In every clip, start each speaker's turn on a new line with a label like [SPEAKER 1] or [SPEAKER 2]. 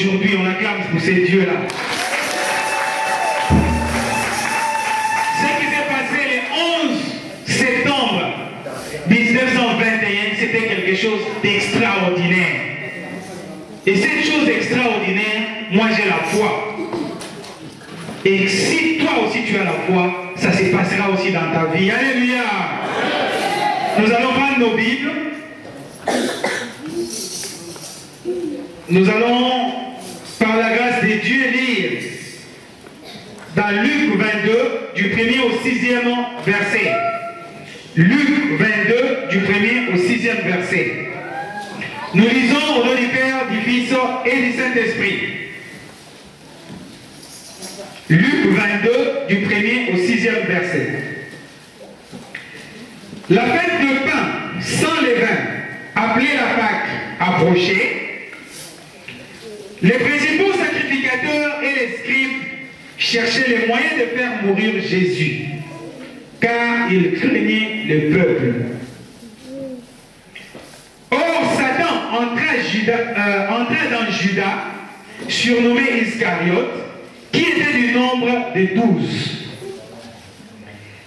[SPEAKER 1] aujourd'hui, on acclame pour ces dieux-là. Ce qui s'est passé le 11 septembre 1921, c'était quelque chose d'extraordinaire. Et cette chose extraordinaire, moi j'ai la foi. Et si toi aussi tu as la foi, ça se passera aussi dans ta vie. Alléluia. Nous allons prendre nos Bibles. Nous allons, par la grâce de Dieu, lire dans Luc 22, du 1er au 6e verset. Luc 22, du 1er au 6e verset. Nous lisons au nom du Père, du Fils et du Saint-Esprit. Luc 22, du 1er au 6e verset. La fête de pain sans levain, appelée la Pâque, approchait. Les principaux sacrificateurs et les scribes cherchaient les moyens de faire mourir Jésus, car ils craignaient le peuple. Or, Satan entra dans Judas, surnommé Iscariote, qui était du nombre de 12.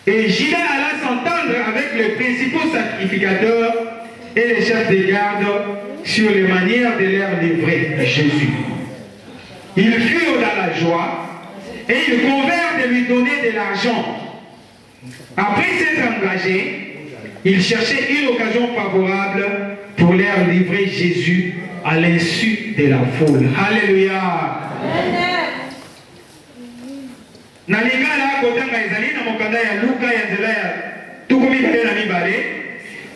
[SPEAKER 1] Et Judas alla s'entendre avec les principaux sacrificateurs et les chefs de garde sur les manières de leur livrer Jésus. Ils furent dans la joie et ils convinrent de lui donner de l'argent. Après s'être engagés, ils cherchaient une occasion favorable pour leur livrer Jésus à l'insu de la foule. Alléluia. Na lingala kotanga ezali na mokanda ya Luka ya nzela ya tukumi bale na mibale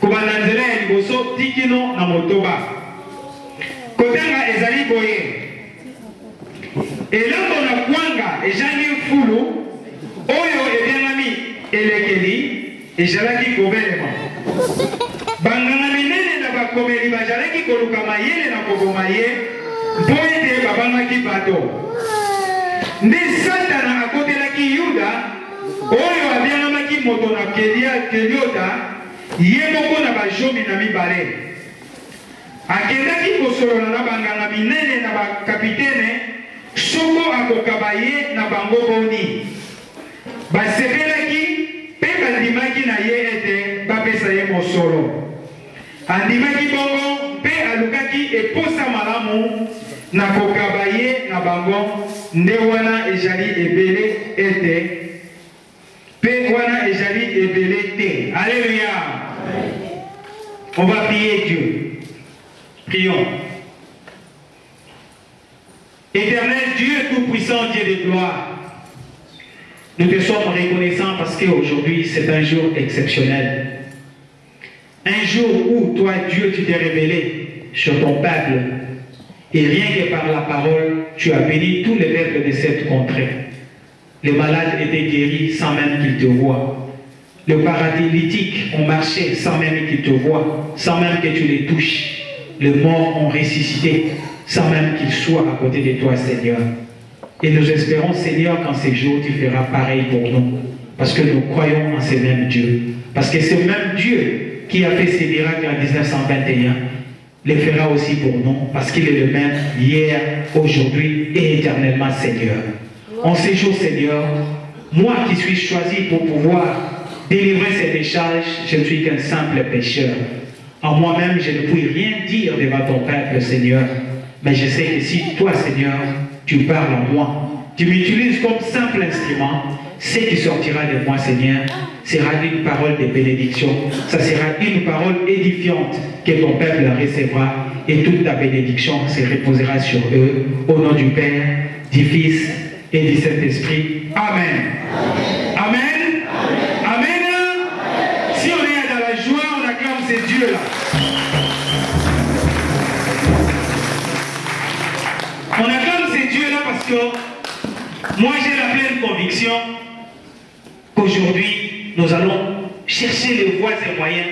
[SPEAKER 1] kobanda nzela ya liboso tikino na motoba. Kotanga ezali boye eloko na kwanga ejangi fulu oyo ebyangami elekeli ezalaki kobelema banganga minene na bakomeli bazalaki koluka mayele na koboma ye mpo ete babangaki bato. Nde Satana akotelaki Yuda oyo abyangamaki moto na Keliota ye moko na bajomi na mibale. Akendaki kosolola na banganga minene na bakapitene soko akokaba ye na bango boni. Basepelaki mpe bandimaki na ye ete bapesa ye mosolo. Andimaki bongo mpe alukaki eposa malamu na kokaba ye na bango nde wana ezali ebele ete pe wana ezali ebele te. Alléluia. On va prier Dieu. Prions. Éternel Dieu tout-puissant, Dieu de gloire, nous te sommes reconnaissants parce qu'aujourd'hui c'est un jour exceptionnel. Un jour où toi Dieu tu t'es révélé sur ton peuple. Et rien que par la parole, tu as béni tous les peuples de cette contrée. Les malades étaient guéris sans même qu'ils te voient. Les paralytiques ont marché sans même qu'ils te voient, sans même que tu les touches. Les morts ont ressuscité sans même qu'ils soient à côté de toi, Seigneur. Et nous espérons, Seigneur, qu'en ces jours, tu feras pareil pour nous. Parce que nous croyons en ce même Dieu. Parce que ce même Dieu qui a fait ces miracles en 1921, le fera aussi pour nous, parce qu'il est le même hier, aujourd'hui et éternellement, Seigneur. En ces jours, Seigneur, moi qui suis choisi pour pouvoir délivrer cet échange, je ne suis qu'un simple pécheur. En moi-même, je ne puis rien dire devant ton peuple, Seigneur. Mais je sais que si toi, Seigneur, tu parles en moi, tu m'utilises comme simple instrument, ce qui sortira de moi, Seigneur, sera une parole de bénédiction. Ça sera une parole édifiante que ton peuple recevra et toute ta bénédiction se reposera sur eux. Au nom du Père, du Fils et du Saint-Esprit. Amen. Amen. Amen. Si on est dans la joie, on acclame ces dieux-là. On acclame ces dieux-là parce que moi j'ai la pleine conviction qu'aujourd'hui nous allons chercher les voies et moyens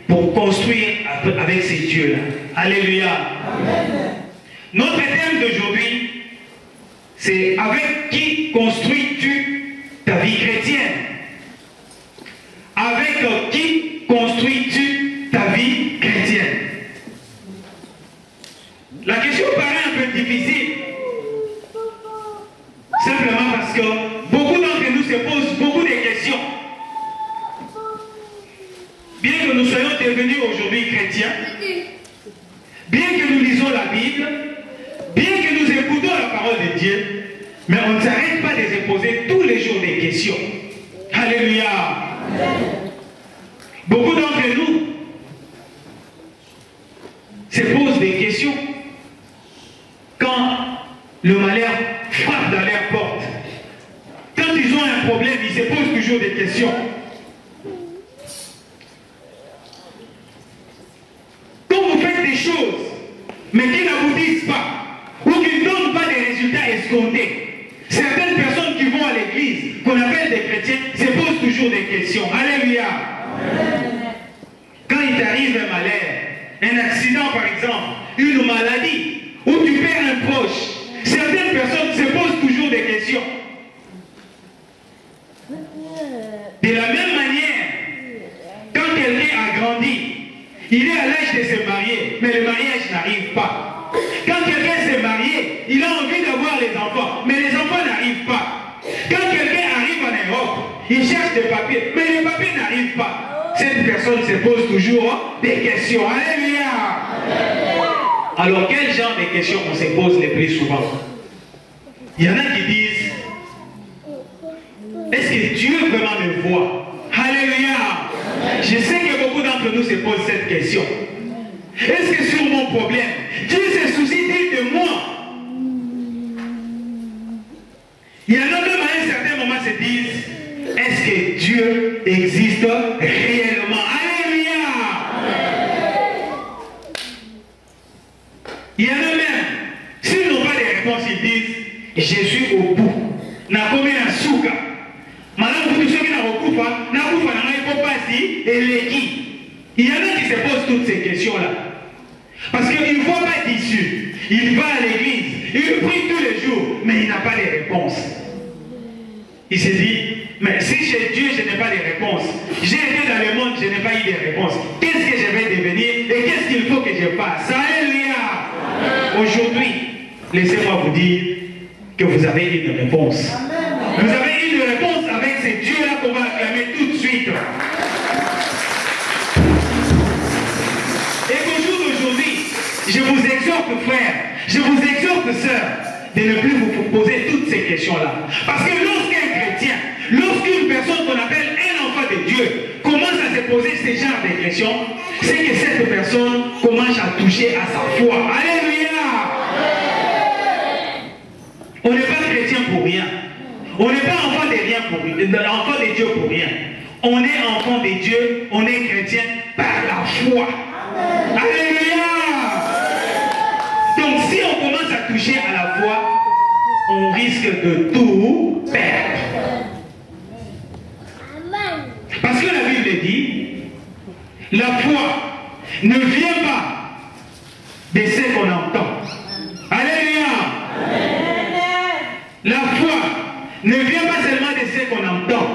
[SPEAKER 1] pour construire avec ces dieux-là. Alléluia. Amen. Notre thème d'aujourd'hui, c'est avec qui construis-tu ta vie chrétienne? Avec qui construis-tu ta vie chrétienne? La question paraît un peu difficile nous soyons devenus aujourd'hui chrétiens, bien que nous lisons la Bible, bien que nous écoutons la parole de Dieu, mais on ne s'arrête pas de se poser tous les jours des questions. Alléluia. Beaucoup d'entre nous se posent des questions quand le malheur frappe dans leur porte. Quand ils ont un problème, ils se posent toujours des questions. Quand vous faites des choses, mais qui n'aboutissent pas, ou qui ne donnent pas des résultats escomptés, certaines personnes qui vont à l'église, qu'on appelle des chrétiens, se posent toujours des questions. Alléluia. Quand il t'arrive un malheur, un accident par exemple, une maladie, ou tu perds un proche, certaines personnes se posent toujours des questions. De la même manière, quand quelqu'un a grandi, il est à l'âge de se marier, mais le mariage n'arrive pas. Quand quelqu'un s'est marié, il a envie d'avoir les enfants, mais les enfants n'arrivent pas. Quand quelqu'un arrive en Europe, il cherche des papiers, mais les papiers n'arrivent pas. Cette personne se pose toujours des questions. Alléluia. Alors, quel genre de questions on se pose le plus souvent? Il y en a qui disent, est-ce que Dieu vraiment me voit? Alléluia. Je sais que beaucoup d'entre nous se posent cette question. Est-ce que sur mon problème, Dieu se soucie-t-il de moi? Il y en a même à un certain moment se disent, est-ce que Dieu existe réellement? Alléluia. Il y en a même, s'ils n'ont pas de réponse, ils disent, je suis au bout. Nakomi na souka. Madame, vous savez, il y en a qui se posent toutes ces questions-là. Parce qu'il ne voit pas d'issue. Il va à l'église, il prie tous les jours, mais il n'a pas de réponse. Il se dit, mais si chez Dieu je n'ai pas de réponse, j'ai été dans le monde, je n'ai pas eu de réponse. Qu'est-ce que je vais devenir et qu'est-ce qu'il faut que je fasse? Alléluia. Aujourd'hui, laissez-moi vous dire que vous avez une réponse. Vous avez une réponse avec ces dieux-là qu'on va acclamer tout de suite. Et qu'au jour d'aujourd'hui, je vous exhorte, frères, je vous exhorte, sœurs, de ne plus vous poser toutes ces questions-là. Parce que lorsqu'un chrétien, lorsqu'une personne qu'on appelle un enfant de Dieu commence à se poser ce genre de questions, c'est que cette personne commence à toucher à sa foi. Alléluia! On n'est pas chrétien pour rien. On n'est pas enfant de rien pour rien, enfant de Dieu pour rien. On est enfant de Dieu, on est chrétien par la foi. Alléluia! Donc si on commence à toucher à la foi, on risque de tout perdre. Parce que la Bible dit, la foi ne vient pas de ce qu'on entend. Alléluia! La foi ne vient pas seulement de ce qu'on entend,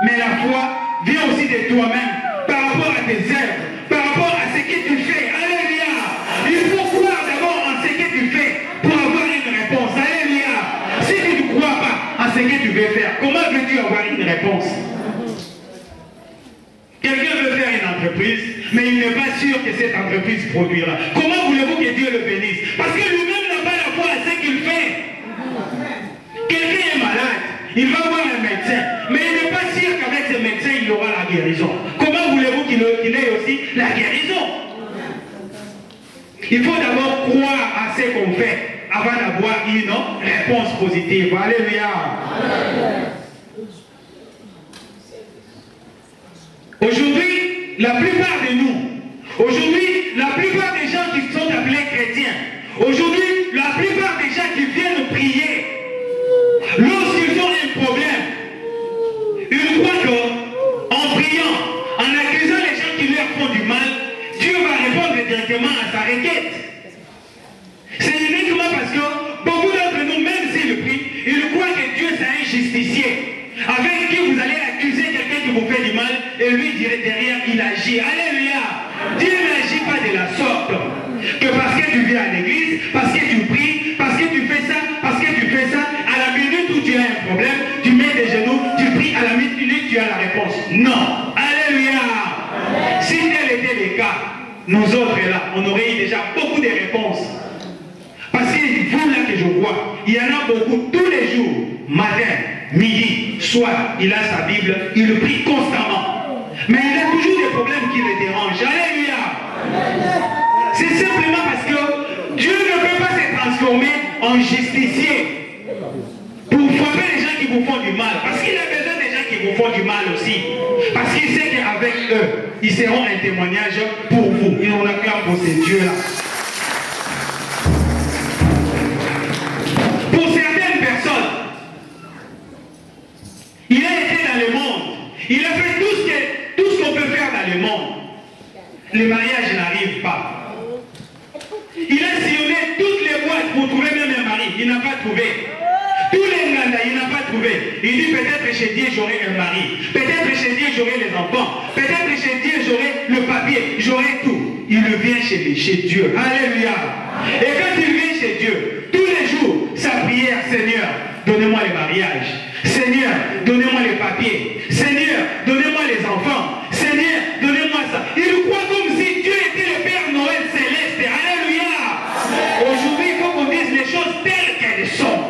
[SPEAKER 1] mais la foi vient aussi de toi-même, par rapport à tes œuvres, par rapport à ce que tu fais. Alléluia! Il faut croire d'abord en ce que tu fais pour avoir une réponse. Alléluia! Si tu ne crois pas en ce que tu veux faire, comment veux-tu avoir une réponse? Quelqu'un veut faire une entreprise, mais il n'est pas sûr que cette entreprise produira. Comment voulez-vous que Dieu le bénisse? Parce que lui-même n'a pas la foi à ce qu'il fait. Quelqu'un est malade, il va voir un médecin, mais il n'est pas sûr qu'avec ce médecin, il aura la guérison. Comment voulez-vous qu'il ait aussi la guérison? Il faut d'abord croire à ce qu'on fait avant d'avoir une réponse positive. Alléluia. Aujourd'hui, la plupart de nous, aujourd'hui, la plupart des gens qui sont appelés chrétiens, aujourd'hui, la plupart des gens qui viennent prier, lorsqu'ils ont un problème, ils croient qu'en priant, en accusant les gens qui leur font du mal, Dieu va répondre directement à sa requête. C'est uniquement parce que beaucoup d'entre nous, même s'ils prient, ils croient que Dieu c'est un justicier, avec qui vous allez accuser quelqu'un qui vous fait du mal, et lui derrière il agit. Alléluia! Dieu n'agit pas de la sorte, que parce que tu viens à l'église, parce que tu pries, parce que tu fais ça, parce que tu fais ça, à la minute où tu as un problème, tu mets des genoux, tu pries, à la minute tu as la réponse. Non! Alléluia! Alléluia. Si tel était le cas, nous autres là, on aurait eu déjà beaucoup de réponses. Parce que vous là que je vois, il y en a beaucoup tous les jours, matin, midi, soir, il a sa Bible, il le prie constamment. Mais il a toujours des problèmes qui le dérangent. Alléluia. C'est simplement parce que Dieu ne peut pas se transformer en justicier pour frapper les gens qui vous font du mal. Parce qu'il a besoin des gens qui vous font du mal aussi. Parce qu'il sait qu'avec eux, ils seront un témoignage pour vous. Et on acclame pour ces dieux-là. Pour certaines personnes, il a été dans le monde. Il a fait tout ce qu'on peut faire dans le monde. Le mariage n'arrive pas. Il a sillonné toutes les boîtes pour trouver même un mari. Il n'a pas trouvé. Tous les Nganda, il n'a pas trouvé. Il dit peut-être chez Dieu j'aurai un mari. Peut-être chez Dieu j'aurai les enfants. Peut-être chez Dieu j'aurai le papier. J'aurai tout. Il vient chez Dieu. Alléluia. Et quand il vient chez Dieu, tous les jours, sa prière, Seigneur, donnez-moi le mariage. Seigneur, donnez-moi les papiers. Seigneur, donnez-moi les enfants. Seigneur, donnez-moi ça. Il croit comme si Dieu était le Père Noël céleste. Alléluia. Aujourd'hui, il faut qu'on dise les choses telles qu'elles sont.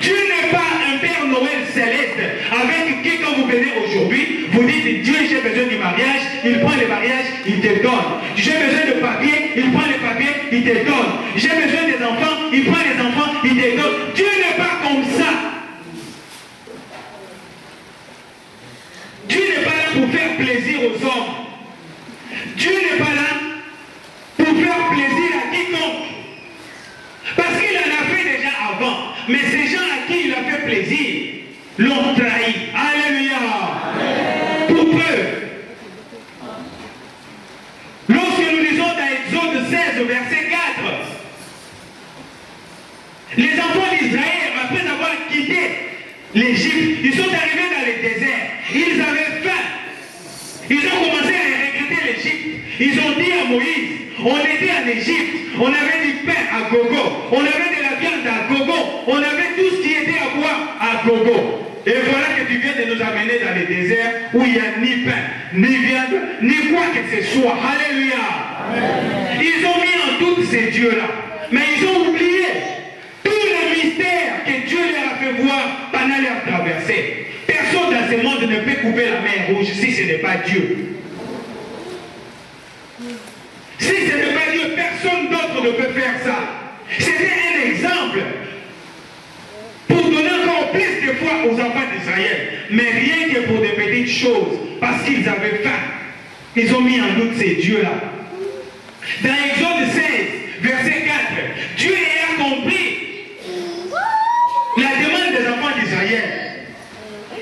[SPEAKER 1] Dieu n'est pas un Père Noël céleste avec qui, quand vous venez aujourd'hui, vous dites Dieu, j'ai besoin du mariage, il prend le mariage, il te donne. J'ai besoin de papier, il prend les papiers, il te donne. J'ai besoin des enfants, il prend les enfants, il te donne. Dieu n'est pas comme ça. Dieu n'est pas là pour faire plaisir aux hommes. Dieu n'est pas là pour faire plaisir à quiconque. Parce qu'il en a fait déjà avant. Mais ces gens à qui il a fait plaisir l'ont trahi. Alléluia. Pour peu. Lorsque nous lisons dans Exode 16, verset 4, les enfants d'Israël, après avoir quitté l'Égypte, ils sont arrivés dans le désert. Ils avaient faim. Ils ont commencé à regretter l'Égypte. Ils ont dit à Moïse, on était en Égypte, on avait du pain à gogo, on avait de la viande à gogo, on avait tout ce qui était à boire à gogo. Et voilà que tu viens de nous amener dans le désert où il n'y a ni pain, ni viande, ni quoi que ce soit. Alléluia. Amen. Ils ont mis en doute ces dieux-là, mais ils ont oublié tous les mystères que Dieu leur a fait voir pendant leur traversée. Personne dans ce monde ne peut couper la mer rouge si ce n'est pas Dieu. Si ce n'est pas Dieu, personne d'autre ne peut faire ça. C'était un exemple pour donner encore plus de foi aux enfants d'Israël. Mais rien que pour des petites choses, parce qu'ils avaient faim. Ils ont mis en doute ces dieux-là. Dans Exode 16, verset 4, Dieu a compris la demande des enfants d'Israël.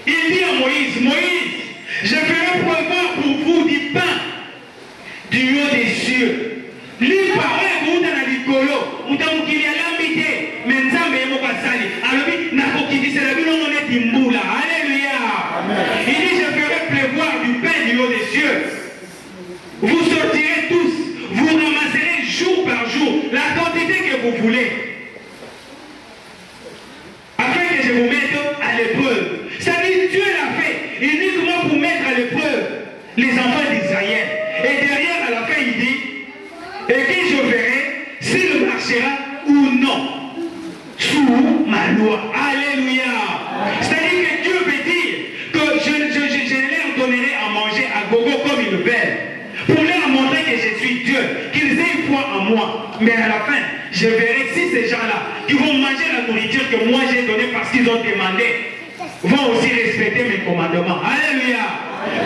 [SPEAKER 1] Il dit à Moïse, Moïse, je ferai pleuvoir pour vous du pain du haut des cieux. L'Iparé, vous dans la Nicolo, vous avez dit qu'il y a l'ambité, mais nous avons passé. Alors, nous avons dit c'est la vie où on est d'Imboula. Alléluia. Il dit je ferai pleuvoir du pain du haut des cieux. Vous sortirez tous, vous ramasserez jour par jour la quantité que vous voulez. Afin que je vous mette à l'épreuve. C'est-à-dire Dieu l'a fait uniquement pour mettre à l'épreuve les enfants d'Israël. Et derrière, à la fin, il dit, et que je verrai s'il marchera ou non sous ma loi. Alléluia. C'est-à-dire que Dieu veut dire que je leur donnerai à manger à gogo comme ils veulent. Pour leur montrer que je suis Dieu, qu'ils aient foi en moi. Mais à la fin, je verrai si ces gens-là, qui vont manger la nourriture que moi j'ai donnée parce qu'ils ont demandé, vont aussi respecter mes commandements. Alléluia.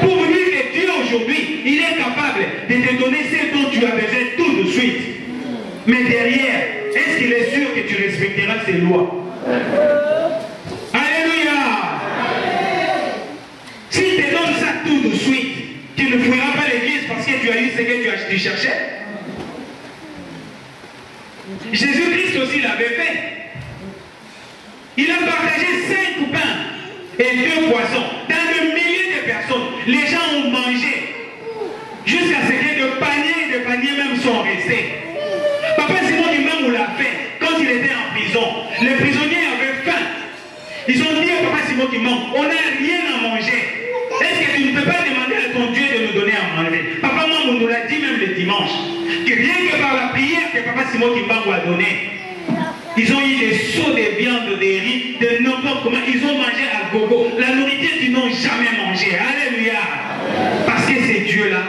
[SPEAKER 1] Pour vous dire que Dieu aujourd'hui, il est capable de te donner ce dont tu as besoin tout de suite. Mais derrière, est-ce qu'il est sûr que tu respecteras ses lois? Alléluia. S'il te donne ça tout de suite, tu ne fouilleras pas l'église parce que tu as eu ce que tu cherchais. Jésus-Christ aussi l'avait fait. Il a partagé 5 pains et 2 poissons dans de milliers de personnes. Les gens ont mangé jusqu'à ce que de paniers même sont restés. Papa Simon Kimbangu l'a fait quand il était en prison. Les prisonniers avaient faim. Ils ont dit à Papa Simon Kimbangu, on n'a rien à manger. Est-ce que tu ne peux pas demander à que rien que par la prière que Papa Simon Kimbangu a donné, ils ont eu des seaux de viande, des riz, de n'importe comment. Ils ont mangé à gogo. La nourriture qu'ils n'ont jamais mangé. Alléluia. Parce que c'est Dieu-là,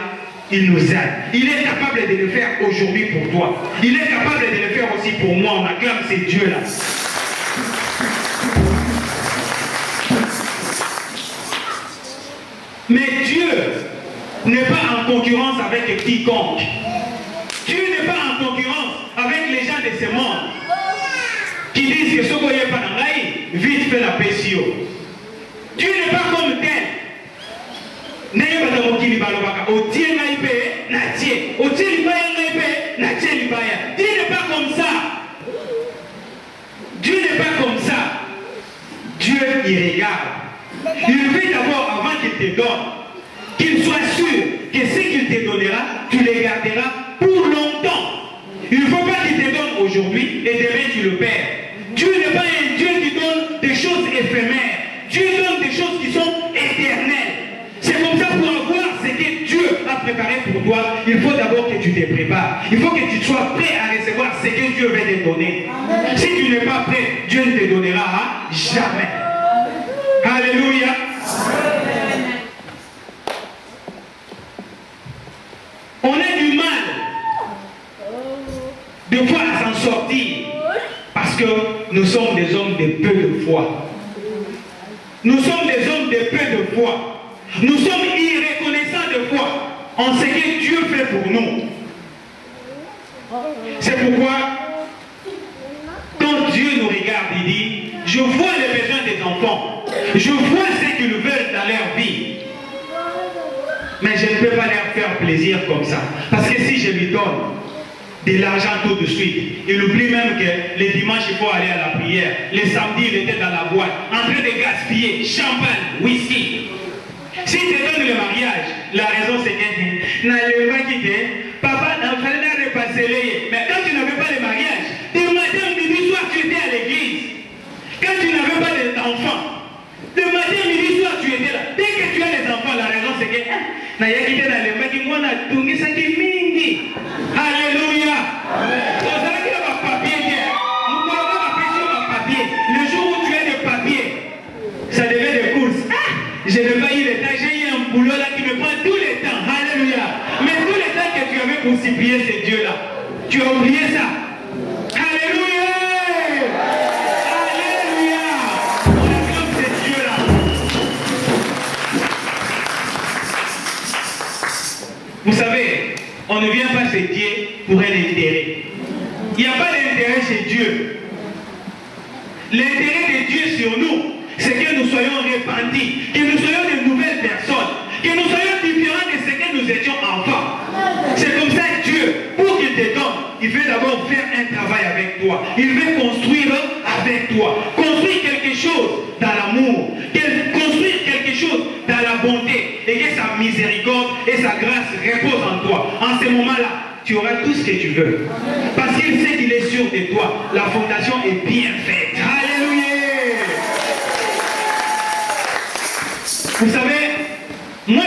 [SPEAKER 1] il nous aide. Il est capable de le faire aujourd'hui pour toi. Il est capable de le faire aussi pour moi. On acclame ces Dieux-là. Mais Dieu n'est pas en concurrence avec quiconque. Dieu n'est pas en concurrence avec les gens de ce monde qui disent que ce qu'on n'est pas dans l'aïe, vite fait la pêchio. Dieu n'est pas comme tel. Dieu n'est pas comme ça. Dieu n'est pas comme ça. Dieu, il regarde. Il veut d'abord, avant qu'il te donne, qu'il soit sûr que ce qu'il te donnera, tu le garderas pour longtemps. Il ne faut pas qu'il te donne aujourd'hui et demain tu le perds. Dieu n'est pas un Dieu qui donne des choses éphémères. Dieu donne des choses qui sont éternelles. C'est comme ça, pour avoir ce que Dieu a préparé pour toi, il faut d'abord que tu te prépares. Il faut que tu sois prêt à recevoir ce que Dieu veut te donner. Si tu n'es pas prêt, Dieu ne te donnera jamais. Alléluia. On a du mal de fois à s'en sortir parce que nous sommes des hommes de peu de foi. Nous sommes des hommes de peu de foi. Nous sommes irreconnaissants de foi en ce que Dieu fait pour nous. C'est pourquoi quand Dieu nous regarde, il dit, je vois les besoins des enfants. Je vois ce qu'ils veulent dans leur vie. Mais je ne peux pas leur faire plaisir comme ça. Parce que si je lui donne de l'argent tout de suite, il oublie même que les dimanches, il faut aller à la prière. Les samedis, il était dans la boîte, en train de gaspiller champagne, whisky. Si tu donnes le mariage, la raison c'est que n'allez pas quitter, papa n'a pas repasser les. Mais quand tu n'avais pas le mariage, du matin, midi, soir, tu étais à l'église. Quand tu n'avais pas d'enfants, le matin, midi, soir, tu étais là. Dès que tu as les enfants, la raison c'est que alléluia. Le jour où tu as des papiers, ça devait des courses. Je n'ai pas eu le temps, j'ai eu un boulot là qui me prend tout le temps. Alléluia. Mais tout le temps que tu avais pour supplier ce Dieu-là, tu as oublié ça. Alléluia. Alléluia. On acclame ce Dieu-là. Vous savez, on ne vient pas chez Dieu pour un intérêt. Il n'y a pas d'intérêt chez Dieu. L'intérêt de Dieu sur nous, c'est que nous soyons répandus, que nous soyons de nouvelles personnes, que nous soyons différents de ce que nous étions enfants. C'est comme ça que Dieu, pour qu'il te donne, il veut d'abord faire un travail avec toi. Il veut construire avec toi. Construire quelque chose dans l'amour. Construire quelque chose dans la bonté. Et que sa miséricorde et sa grâce reposent en toi. En ce moment-là, tu auras tout ce que tu veux. Parce qu'il sait qu'il est sûr de toi. La fondation est bien faite. Alléluia. Vous savez, moi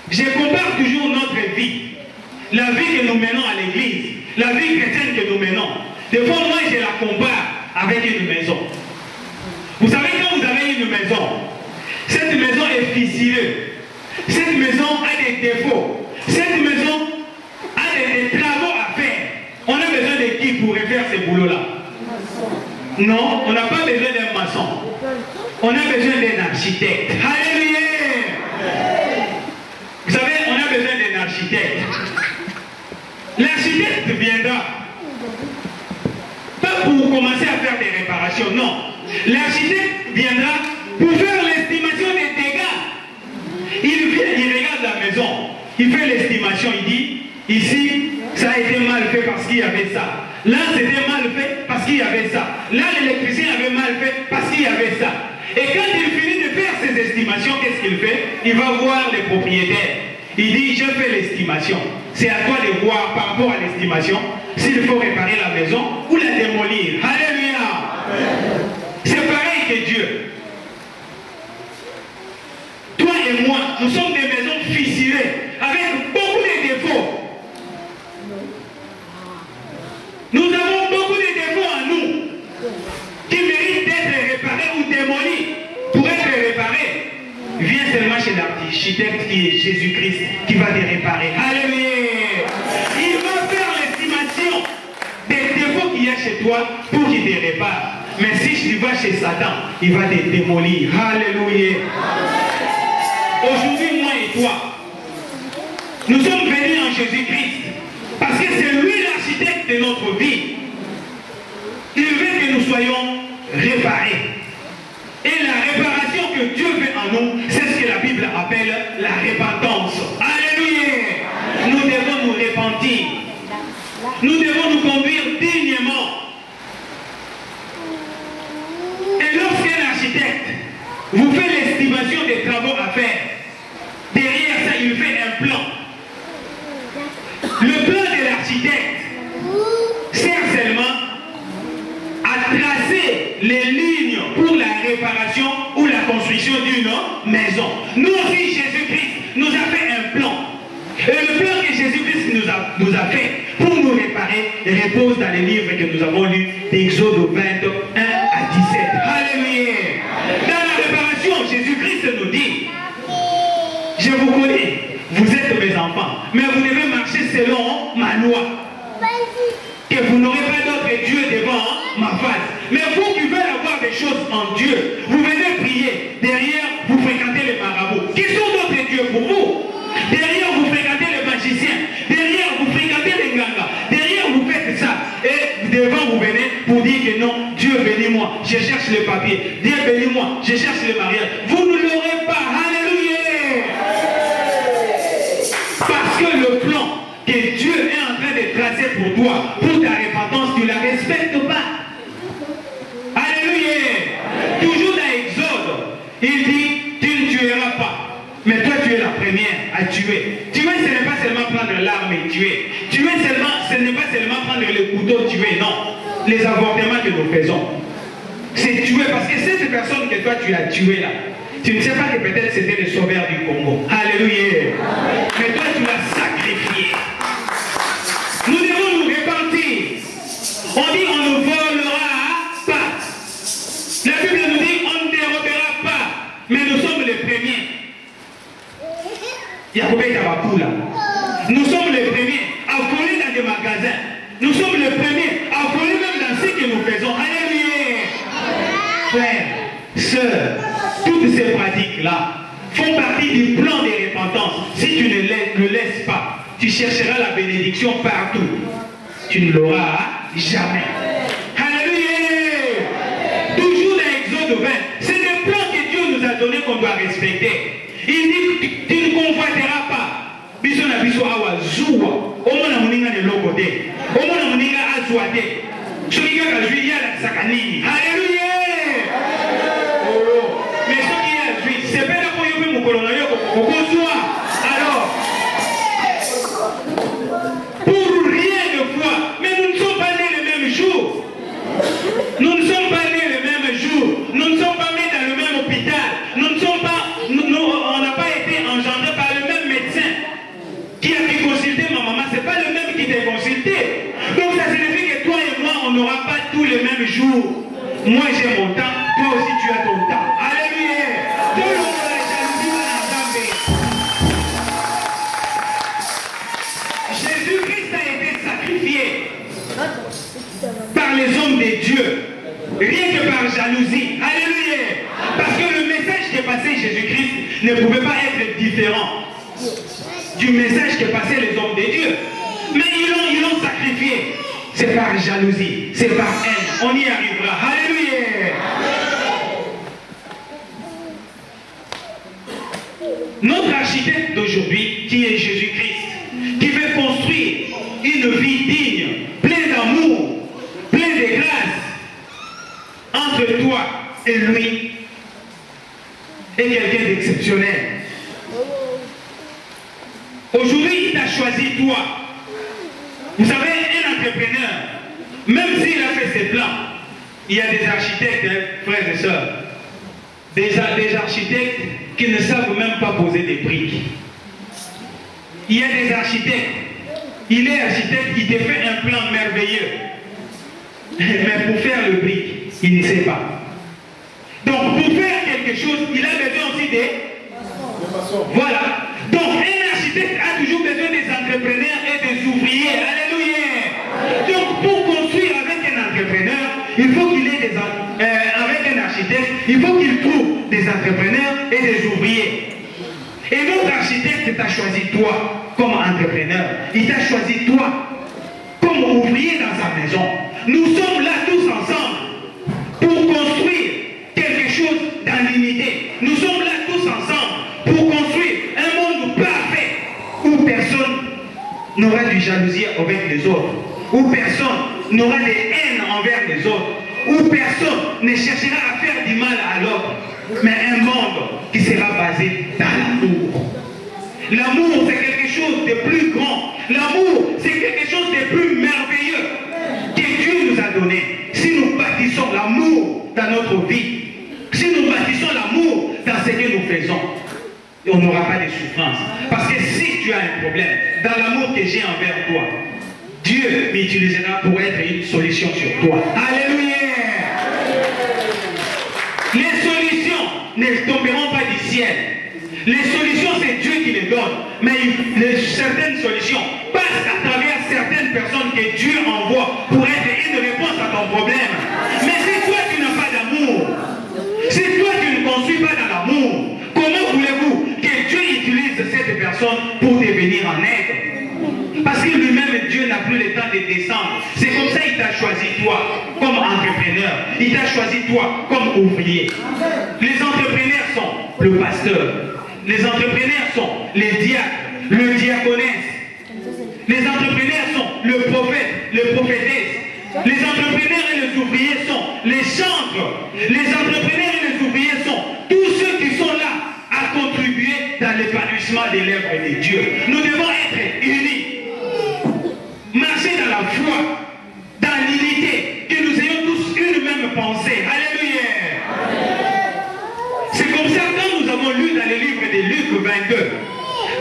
[SPEAKER 1] je compare toujours notre vie. La vie que nous menons à l'église. La vie chrétienne que nous menons. Des fois, moi je la compare avec une maison. Vous savez, quand vous avez une maison, cette maison est ficelée. Cette maison a des défauts. Cette maison a des travaux à faire. On a besoin de qui pour faire ce boulot-là? Non, on n'a pas besoin d'un maçon. On a besoin d'un architecte. Alléluia! Vous savez, on a besoin d'un architecte. L'architecte viendra pas pour commencer à faire des réparations, non. L'architecte viendra pour faire l'estimation des dégâts. Il vient, il regarde la maison, il fait l'estimation, il dit, ici, ça a été mal fait parce qu'il y avait ça. Là, c'était mal fait parce qu'il y avait ça. Là, l'électricien avait mal fait parce qu'il y avait ça. Et quand il finit de faire ses estimations, qu'est-ce qu'il fait? Il va voir les propriétaires. Il dit, je fais l'estimation. C'est à toi de voir par rapport à l'estimation s'il faut réparer la maison ou la démolir. Alléluia! C'est pareil que Dieu. Toi et moi, nous sommes des maisons ficelées avec beaucoup de défauts. viens seulement chez l'architecte qui est Jésus-Christ, qui va te réparer. Alléluia. Il va faire l'estimation des défauts qu'il y a chez toi pour qu'il te répare. Mais si tu vas chez Satan, il va te démolir. Alléluia. Aujourd'hui, moi et toi, nous sommes venus en Jésus-Christ parce que c'est lui l'architecte de notre vie. Il veut que nous soyons réparés. Et la réparation que Dieu fait en nous, c'est ce que la Bible appelle la repentance. Alléluia. Nous devons nous repentir. Nous devons nous conduire dignement. Et lorsqu'un architecte vous fait l'estimation des travaux à faire, derrière ça, il fait un plan. Le plan de l'architecte sert seulement à tracer les lignes pour la réparation ou la construction d'une maison. Nous aussi, Jésus-Christ nous a fait un plan. Et le plan que Jésus-Christ nous a fait pour nous réparer repose dans les livres que nous avons lus d'Exode 21 à 17. Alléluia. Dans la réparation, Jésus-Christ nous dit, je vous connais, vous êtes mes enfants, mais vous devez marcher selon ma loi. Que vous n'aurez pas d'autre Dieu devant ma face. Mais vous qui veulent avoir des choses en Dieu, vous venez prier. Derrière, vous fréquentez les marabouts. Qui sont d'autres dieux pour vous? Derrière, vous fréquentez les magiciens. Derrière, vous fréquentez les gangas. Derrière, vous faites ça. Et devant, vous venez pour dire que non, Dieu bénis-moi. Je cherche les papiers. Dieu bénis-moi. Je cherche les mariages. Vous ne l'aurez pas. Alléluia. Parce que le plan que Dieu est en train de tracer pour toi, pour ta repentance, tu ne la respectes pas. Alléluia. Toujours dans Exode, il dit, tu ne tueras pas. Mais toi, tu es la première à tuer. Tuer, ce n'est pas seulement prendre l'arme et tuer. Tuer, ce n'est pas seulement prendre le couteau, tuer. Non. Les avortements que nous faisons, c'est tuer. Parce que cette personne que toi, tu as tuée là, tu ne sais pas que peut-être c'était le sauveur du Congo. Alléluia. Mais toi, tu l'as sacrifié. Nous devons nous repentir. On dit on ne volera pas. La Bible nous dit on ne dérobera pas. Mais nous sommes les premiers. Nous sommes les premiers à voler dans des magasins. Nous sommes les premiers à voler même dans ce que nous faisons. Alléluia. Frères, sœurs, toutes ces pratiques-là font partie du plan de repentance. Si tu ne le laisses pas, tu chercheras la bénédiction partout. Tu ne l'auras jamais. Alléluia. Toujours dans Exode 20, c'est des plans que Dieu nous a donnés qu'on doit respecter. Il dit, tu ne convoiteras pas. Biso na biso awa zuwa. Omona muninga ne lokote. Omona muninga azwate. Soki ka zui ya la sakani. Alléluia. Oh. Mais soki ya zui, c'est pas là pour yobe mukolo na yo kokozwa. Alors, pour rien de foi, mais nous ne sommes pas nés le même jour. Nous ne sommes pas nés le même jour. Nous ne sommes pas nés dans le même hôpital. Nous ne sommes pas, on n'a pas été engendrés par le même médecin qui a pu consulter ma maman. C'est pas le même qui t'a consulté. Donc ça signifie que toi et moi, on n'aura pas tous les mêmes jours. Moi j'ai mon temps, toi aussi tu as ton temps. Alléluia. Tout le monde a la jalousie à l'ensemble. Jésus-Christ a été sacrifié par les hommes de Dieu, rien que par jalousie. Alléluia. Parce que le message qui est passé Jésus-Christ ne pouvait pas être différent du message que passaient les hommes de Dieu. Mais ils l'ont sacrifié. C'est par jalousie, c'est par haine. On y arrivera. Alléluia. Notre architecte d'aujourd'hui, qui est Jésus-Christ, qui veut construire une vie digne, pleine d'amour, pleine de grâce, entre toi et lui, est quelqu'un d'exceptionnel. Aujourd'hui, il t'a choisi toi. Vous savez, un entrepreneur, même s'il a fait ses plans, il y a des architectes, frères et sœurs, des architectes qui ne savent même pas poser des briques. Il y a des architectes, il est architecte, il te fait un plan merveilleux. Mais pour faire le brique, il ne sait pas. Donc pour faire quelque chose, il a besoin aussi Voilà. Donc, un architecte a toujours besoin des entrepreneurs et des ouvriers. Alléluia. Donc, pour construire avec un entrepreneur, il faut qu'il ait avec un architecte, il faut qu'il trouve des entrepreneurs et des ouvriers. Et notre architecte t'a choisi toi comme entrepreneur. Il t'a choisi toi comme ouvrier dans sa maison. Nous sommes là tous ensemble pour construire quelque chose dans l'unité. Nous sommes là tous ensemble pour construire un monde parfait où personne n'aura de jalousie avec les autres, où personne n'aura de haine envers les autres, où personne ne cherchera à faire du mal à l'autre, mais un monde qui sera basé dans l'amour. L'amour, c'est quelque chose de plus grand. L'amour, c'est quelque chose de plus merveilleux que Dieu nous a donné. Si nous bâtissons l'amour dans notre vie, si nous bâtissons l'amour dans ce que nous faisons, on n'aura pas de souffrance. Parce que si tu as un problème, dans l'amour que j'ai envers toi, Dieu m'utilisera pour être une solution sur toi. Alléluia. Les solutions ne tomberont pas du ciel. Les solutions, c'est Dieu qui les donne. Mais certaines solutions passent à travers certaines personnes que Dieu envoie pour être une réponse à ton problème. Mais si toi, tu n'as pas d'amour, si toi, tu ne construis pas dans l'amour, comment voulez-vous que Dieu utilise cette personne pour te venir en aide? Parce que lui-même, Dieu n'a plus le temps de descendre. C'est comme ça qu'il t'a choisi toi comme entrepreneur. Il t'a choisi toi comme ouvrier. Les entrepreneurs sont le pasteur. Les entrepreneurs sont les diacres, le diaconesse. Les entrepreneurs sont le prophète, le prophétesse. Les entrepreneurs et les ouvriers sont les chantres. Les entrepreneurs et les ouvriers sont tous ceux qui sont là à contribuer dans l'épanouissement des lèvres de Dieu. Nous devons être unis. Marcher dans la foi, dans l'unité, que nous ayons tous une même pensée. Alléluia. C'est comme ça que nous avons lu dans le livre de Luc 22,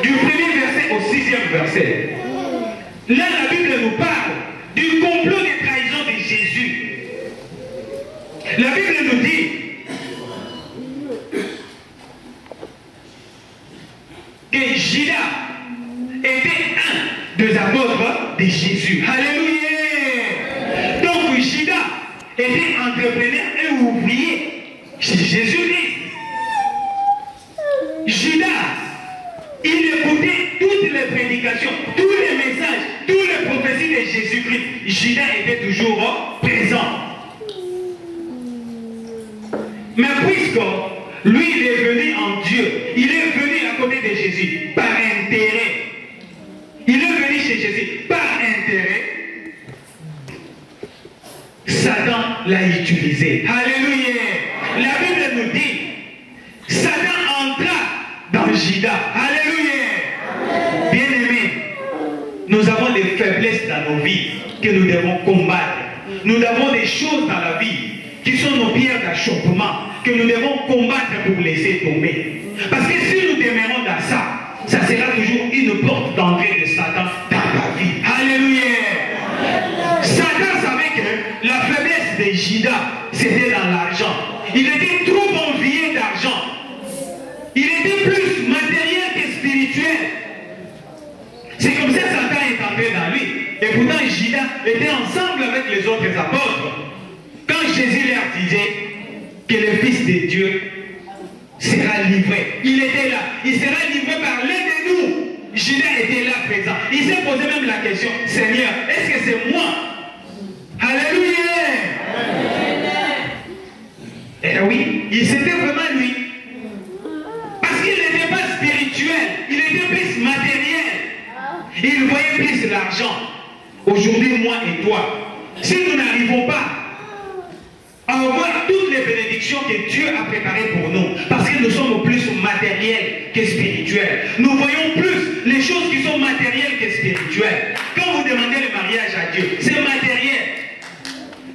[SPEAKER 1] du premier verset au 6e verset. Là, la Bible nous parle du complot de trahison de Jésus. La Bible nous dit que Judas était un des apôtres de Jésus. Alléluia. Donc Judas était entrepreneur et ouvrier chez Jésus-Christ. Judas, il écoutait toutes les prédications, tous les messages, toutes les prophéties de Jésus-Christ. Judas était toujours présent. Mais puisque lui, il est venu en Dieu, il est venu à côté de Jésus par intérêt. Il est venu chez Jésus par intérêt. Satan l'a utilisé. Alléluia. La Bible nous dit, Satan entra dans Judas. Alléluia. Bien-aimés, nous avons des faiblesses dans nos vies que nous devons combattre. Nous avons des choses dans la vie qui sont nos pierres d'achoppement que nous devons combattre pour laisser tomber. Parce que si nous demeurons dans ça, ça sera toujours une porte d'entrée de Satan dans ta vie. Alléluia. Satan savait que la faiblesse de Judas, c'était dans l'argent. Il était trop envié d'argent. Il était plus matériel que spirituel. C'est comme ça que Satan est entré dans lui. Et pourtant, Judas était ensemble avec les autres apôtres. Quand Jésus leur disait que le Fils de Dieu sera livré, il était là. Il sera livré par l'un de nous. Judas était là présent. Il s'est posé même la question, Seigneur, est-ce que c'est moi? Alléluia. Eh oui, c'était vraiment lui. Parce qu'il n'était pas spirituel, il était plus matériel. Il voyait plus l'argent. Aujourd'hui, moi et toi, si nous n'arrivons pas à avoir toutes les bénédictions que Dieu a préparées pour nous, parce que nous sommes plus matériels que spirituels, nous voyons plus les choses qui sont matérielles que spirituelles. Quand vous demandez le mariage à Dieu, c'est matériel.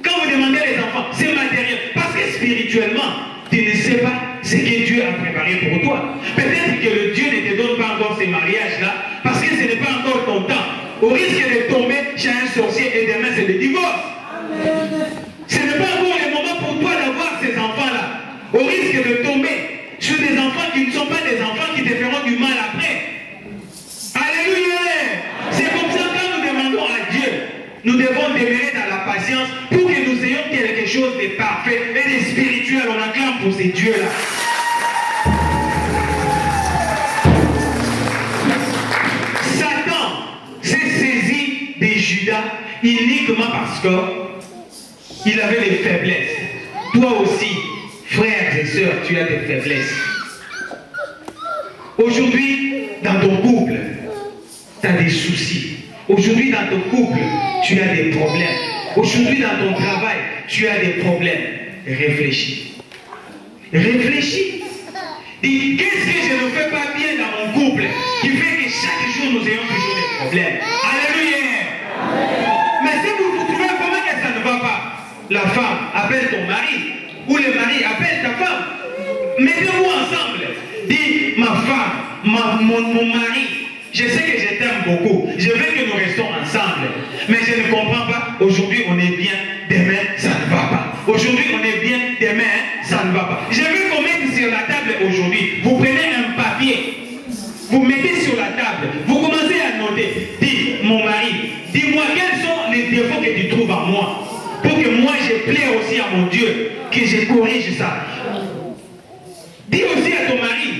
[SPEAKER 1] Quand vous demandez les enfants, c'est matériel. Parce que spirituellement, tu ne sais pas ce que Dieu a préparé pour toi. Peut-être que le Dieu ne te donne pas encore ces mariages-là, parce que ce n'est pas encore ton temps. Au risque de tomber chez un sorcier et demain c'est le divorce. Ce n'est pas encore le moment pour toi d'avoir ces enfants-là. Au risque de tomber sur des enfants qui ne sont pas des enfants qui te feront devons demeurer dans la patience pour que nous ayons quelque chose de parfait et de spirituel. On acclame pour ces dieux-là. Satan s'est saisi de Judas uniquement parce qu'il avait des faiblesses. Toi aussi, frères et sœurs, tu as des faiblesses. Aujourd'hui, dans ton couple, tu as des soucis. Aujourd'hui, dans ton couple, tu as des problèmes. Aujourd'hui, dans ton travail, tu as des problèmes. Réfléchis. Réfléchis. Dis, qu'est-ce que je ne fais pas bien dans mon couple qui fait que chaque jour, nous ayons toujours des problèmes. Alléluia. Mais si vous trouvez comment que ça ne va pas, la femme appelle ton mari, ou le mari appelle ta femme. Mettez-vous ensemble. Dis, ma femme, mon mari, je sais que je t'aime beaucoup. Je veux que nous restons ensemble. Mais je ne comprends pas. Aujourd'hui, on est bien. Demain, ça ne va pas. Aujourd'hui, on est bien. Demain, ça ne va pas. Je veux qu'on mette sur la table aujourd'hui. Vous prenez un papier. Vous mettez sur la table. Vous commencez à noter. Dis, mon mari, dis-moi quels sont les défauts que tu trouves en moi. Pour que moi, je plaise aussi à mon Dieu. Que je corrige ça. Dis aussi à ton mari.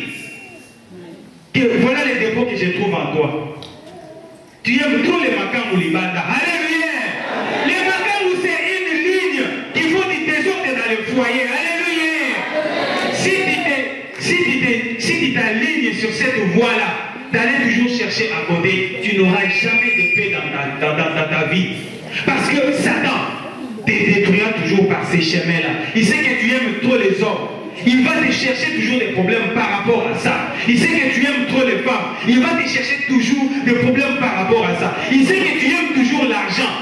[SPEAKER 1] Que voilà les défauts que je trouve en toi. Tu aimes trop les makam ou les bandas. Alléluia. Les makam, c'est une ligne qu'il faut du trésor dans le foyer. Alléluia. Si tu t'alignes sur cette voie-là, d'aller toujours chercher à côté, tu n'auras jamais de paix dans ta vie. Parce que Satan te détruira toujours par ces chemins-là. Il sait que tu aimes trop les hommes. Il va te chercher toujours des problèmes par rapport à ça. Il sait que tu aimes trop les femmes. Il va te chercher toujours des problèmes par rapport à ça. Il sait que tu aimes toujours l'argent.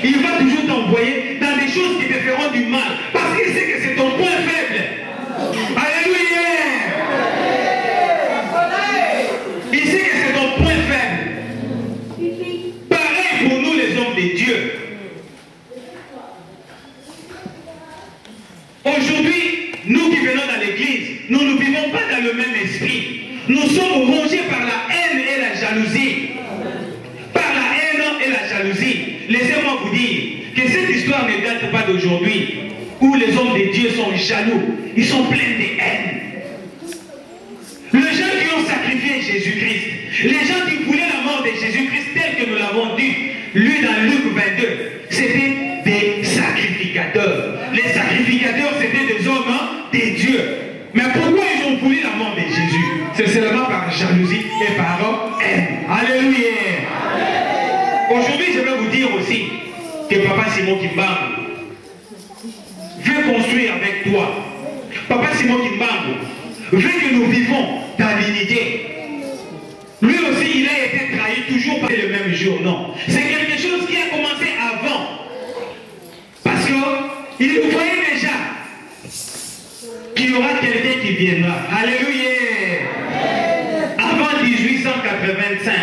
[SPEAKER 1] Il va toujours t'envoyer dans des choses qui te feront du mal. Parce qu'il sait que c'est ton point faible. Alléluia. Il sait que c'est ton point faible. Pareil pour nous les hommes de Dieu. Aujourd'hui, nous qui venons dans l'église, nous ne vivons pas dans le même esprit. Nous sommes rongés par la haine et la jalousie. Par la haine et la jalousie. Laissez-moi vous dire que cette histoire ne date pas d'aujourd'hui, où les hommes de Dieu sont jaloux. Ils sont pleins de haine. Les gens qui ont sacrifié Jésus-Christ, les gens qui voulaient la mort de Jésus-Christ tel que nous l'avons dit, lu dans Luc 22, c'était des sacrificateurs. Les sacrificateurs, c'était des hommes des dieux. Mais pourquoi ils ont voulu la mort de Jésus? C'est seulement par jalousie et par haine. Alléluia. Aujourd'hui, je vais vous dire aussi que Papa Simon Kimbangu veut construire avec toi. Papa Simon Kimbangu veut que nous vivons dans l'unité. Lui aussi, il a été trahi toujours par le même jour. Non. C'est quelque chose qui a commencé avant. Parce qu'il nous voyait déjà qu'il y aura quelqu'un qui viendra. Alléluia. Avant 1885,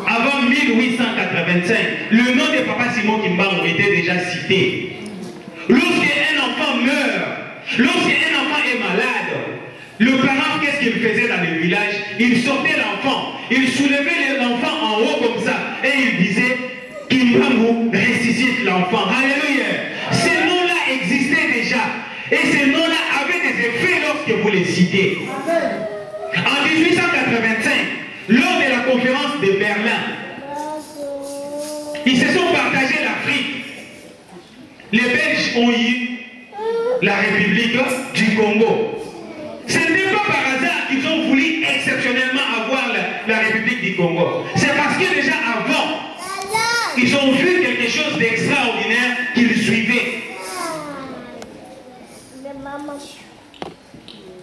[SPEAKER 1] avant 1885, le nom de Papa Simon Kimbangu était déjà cité. Lorsqu'un enfant meurt, lorsqu'un enfant est malade, le parent, qu'est-ce qu'il faisait dans le village? Il sortait l'enfant, il soulevait l'enfant en haut comme ça, et il disait Kimbangu ressuscite l'enfant. Alléluia. Ces noms-là existaient déjà. Et ces noms-là avaient des effets lorsque vous les citez. En 1885, lors de la conférence de Berlin, ils se sont partagés l'Afrique. Les Belges ont eu la République du Congo. Ce n'est pas par hasard qu'ils ont voulu exceptionnellement avoir la République du Congo. C'est parce que déjà avant, ils ont vu quelque chose d'extraordinaire qu'ils suivaient.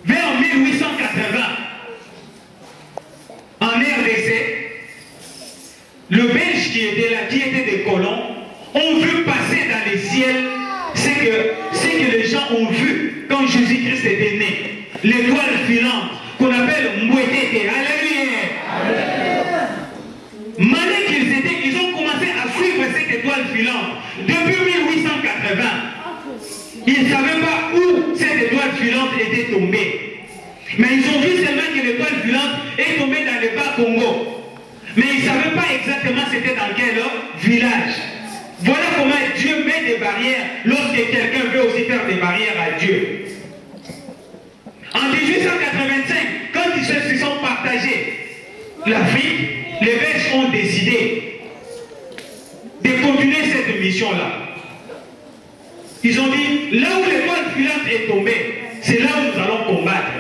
[SPEAKER 1] Vers 1880, en RDC, le Belge qui était là, qui était des colons, ont vu passer dans les ciels ce que les gens ont vu quand Jésus-Christ était né. L'étoile filante qu'on appelle Mbouetete. Alléluia. Malgré qu'ils étaient, ils ont commencé à suivre cette étoile filante depuis 1880. Ils ne savaient pas où cette étoile filante était tombée. Mais ils ont vu seulement que l'étoile filante est tombée dans le bas Congo. Mais ils ne savaient pas exactement c'était dans quel village. barrières lorsque quelqu'un veut aussi faire des barrières à Dieu. En 1885, quand ils se sont partagés l'Afrique, les Belges ont décidé de continuer cette mission-là. Ils ont dit, là où l'étoile filante est tombée, c'est là où nous allons combattre.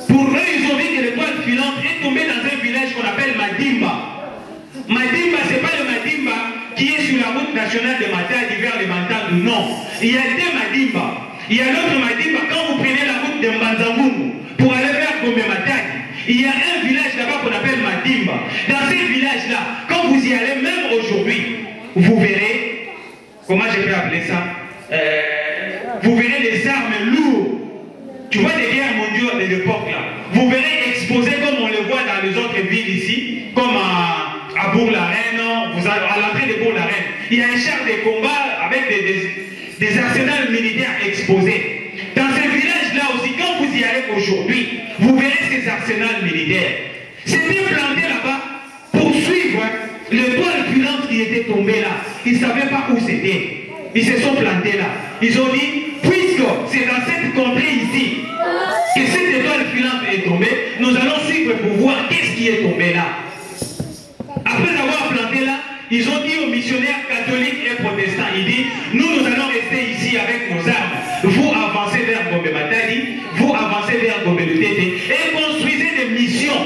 [SPEAKER 1] Pour eux, ils ont dit que l'étoile filante est tombée dans un village qu'on appelle Madimba. Madimba, ce n'est pas le Madimba qui est sur la route nationale de Matadi vers les Mantangu. Non. Il y a deux Madimba. Il y a l'autre Madimba, quand vous prenez la route de Mbanzangoumou pour aller vers Gombe Matadi, il y a un village là-bas qu'on appelle Madimba. Dans ce village-là, quand vous y allez, même aujourd'hui, vous verrez, comment je peux appeler ça, vous verrez les armes lourdes. Tu vois des guerres mondiales de l'époque là. Vous verrez exposées comme on le voit dans les autres villes ici, comme à Bourg-la-Reine, à l'entrée de Bourg-la-Reine. Il y a un char de combat avec des arsenals militaires exposés. Dans ces villages-là aussi, quand vous y allez aujourd'hui, vous verrez ces arsenals militaires. C'était planté là-bas pour suivre l'étoile filante qui était tombée là. Ils ne savaient pas où c'était. Ils se sont plantés là. Ils ont dit, puisque c'est dans cette contrée ici que cette étoile filante est tombée, nous allons suivre pour voir qu'est-ce qui est tombé là. Après avoir planté là, ils ont dit aux missionnaires catholiques et protestants, ils disent, nous allons rester ici avec nos armes. Vous avancez vers Gombe Matadi, vous avancez vers Gombe Lutete et construisez des missions.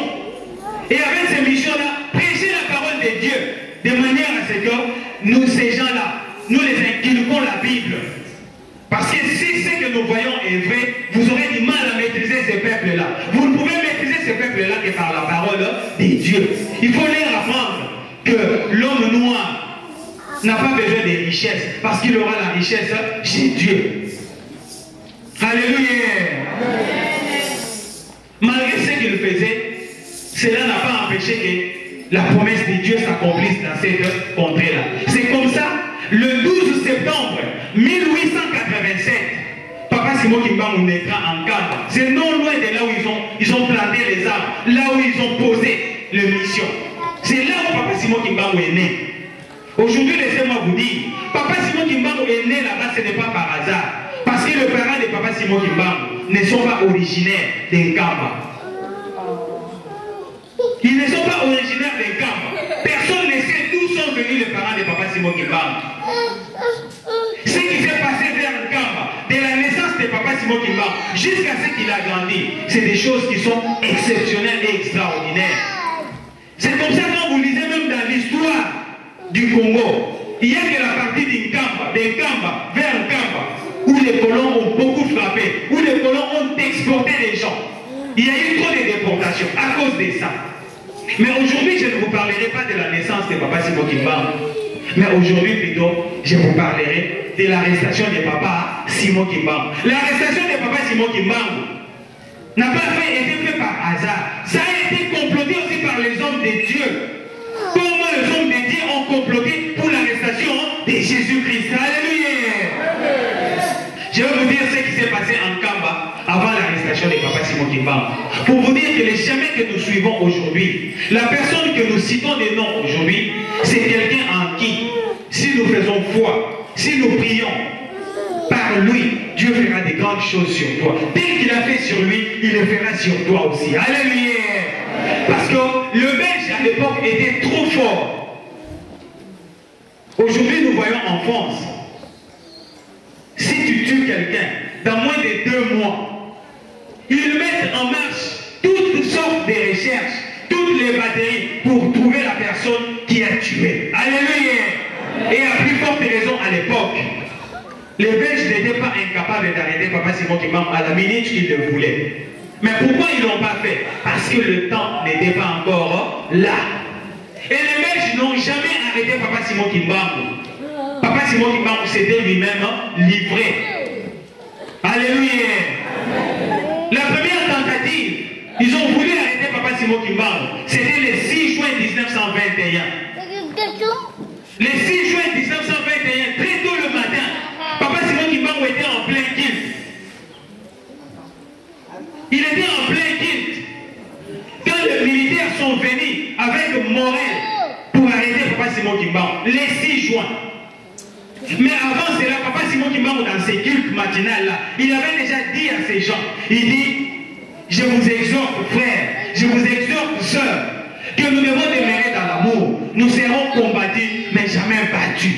[SPEAKER 1] Et avec ces missions-là, prêchez la parole de Dieu de manière à ce que nous, ces gens-là, nous les inculquons la Bible. Parce que si ce que nous voyons est vrai, vous aurez du mal à maîtriser ces peuples-là. Vous ne pouvez maîtriser ces peuples-là que par la parole de Dieu. Il faut leur apprendre que l'homme noir n'a pas besoin de richesses parce qu'il aura la richesse chez Dieu. Alléluia. Malgré ce qu'il faisait, cela n'a pas empêché que la promesse de Dieu s'accomplisse dans cette contrée-là. C'est comme ça, le 12 septembre 1887, Papa Simon Kimbangu naîtra en Kamba. C'est non loin de là où ils ont planté les arbres, là où ils ont posé les missions. C'est là où Papa Simon Kimbangu est né. Aujourd'hui, laissez-moi vous dire, Papa Simon Kimbangu est né là-bas, ce n'est pas par hasard. Parce que les parents de Papa Simon Kimbangu ne sont pas originaires d'Nkamba. Ils ne sont pas originaires d'Nkamba. Personne ne sait d'où sont venus les parents de Papa Simon Kimbangu. Ce qui s'est passé vers Nkamba, de la naissance de Papa Simon Kimbangu jusqu'à ce qu'il a grandi, c'est des choses qui sont exceptionnelles et extraordinaires. C'est comme ça quand vous lisez même dans l'histoire du Congo, il n'y a que la partie d'Nkamba vers Nkamba, où les colons ont beaucoup frappé, où les colons ont exporté les gens. Il y a eu trop de déportations à cause de ça. Mais aujourd'hui, je ne vous parlerai pas de la naissance de Papa Simon Kimbangu. Mais aujourd'hui, plutôt, je vous parlerai de l'arrestation de Papa Simon Kimbangu. L'arrestation de Papa Simon Kimbangu n'a pas été fait par hasard. Ça a été comploté aussi par les hommes de Dieu. Comment les hommes de Dieu ont comploté pour l'arrestation de Jésus-Christ. Alléluia. Je vais vous dire ce qui s'est passé en Kamba avant l'arrestation de Papa Simon Kimbangu. Pour vous dire que les chemins que nous suivons aujourd'hui, la personne que nous citons des noms aujourd'hui, c'est quelqu'un en qui, si nous faisons foi, si nous prions, par lui, Dieu fera des grandes choses sur toi. Dès qu'il a fait sur lui, il le fera sur toi aussi. Alléluia. Parce que le Belge à l'époque était trop fort. Aujourd'hui, nous voyons en France, si tu tues quelqu'un, dans moins de 2 mois, ils mettent en marche toutes sortes de recherches, toutes les batteries pour trouver la personne qui a tué. Alléluia. Et à plus forte raison à l'époque, les Belges n'étaient pas incapables d'arrêter Papa Simon Kimbangu à la minute qu'ils le voulaient. Mais pourquoi ils ne l'ont pas fait? Parce que le temps n'était pas encore là. Et les Belges n'ont jamais arrêté Papa Simon Kimbangu. Papa Simon Kimbangu s'était lui-même livré. Alléluia. La première tentative, ils ont voulu arrêter Papa Simon Kimbangu. C'était le 6 juin 1921. Le 6 juin 1921, très tôt le matin, Papa Simon Kimbangu était en plein kilt. Il était en plein kilt. Quand les militaires sont venus avec Morel pour arrêter Papa Simon Kimbangu, le 6 juin, Mais avant cela, Papa Simon Kimbangu, dans ses cultes matinales là, il avait déjà dit à ces gens, il dit, je vous exhorte frères, je vous exhorte sœurs, que nous devons demeurer dans l'amour. Nous serons combattus, mais jamais battus.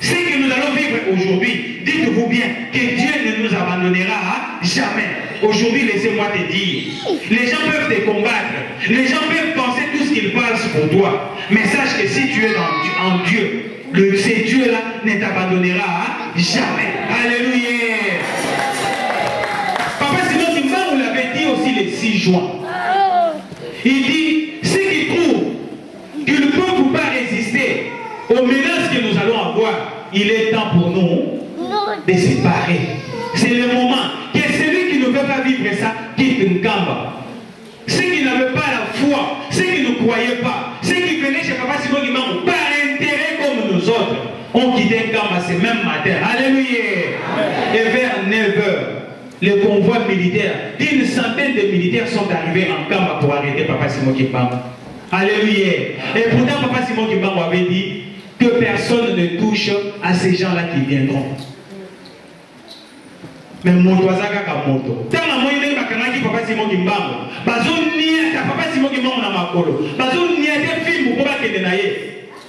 [SPEAKER 1] Ce que nous allons vivre aujourd'hui, dites-vous bien que Dieu ne nous abandonnera jamais. Aujourd'hui, laissez-moi te dire, les gens peuvent te combattre, les gens peuvent penser tout ce qu'ils pensent pour toi, mais sache que si tu es en Dieu, ce Dieu-là ne t'abandonnera jamais. Alléluia. Papa Simon Kimbangu l'avait dit aussi le 6 juin. Il dit, ceux qui trouvent qu'ils ne peuvent pas résister aux menaces que nous allons avoir, il est temps pour nous de séparer. C'est le moment que celui qui ne veut pas vivre ça quitte Nkamba. Ceux qui n'avaient pas la foi, ceux qui ne croyaient pas, ceux qui venaient chez Papa Simon Kimbangu par intérêt comme nous autres, ont quitté Nkamba ce même matin. Alléluia. Et vers 9h, le convoi militaire, une centaine de militaires sont arrivés en Nkamba pour arrêter Papa Simon Kimbangu. Alléluia. Et pourtant, Papa Simon Kimbangu avait dit que personne ne touche à ces gens-là qui viendront. Mais mon toazaka ka moto. Tant la moyenne de Bakanaki, Papa Simon Kimbangu, Bazou nié, Papa Simon Kimbangu na makolo. Bazou nié des films pour pas que de naïe.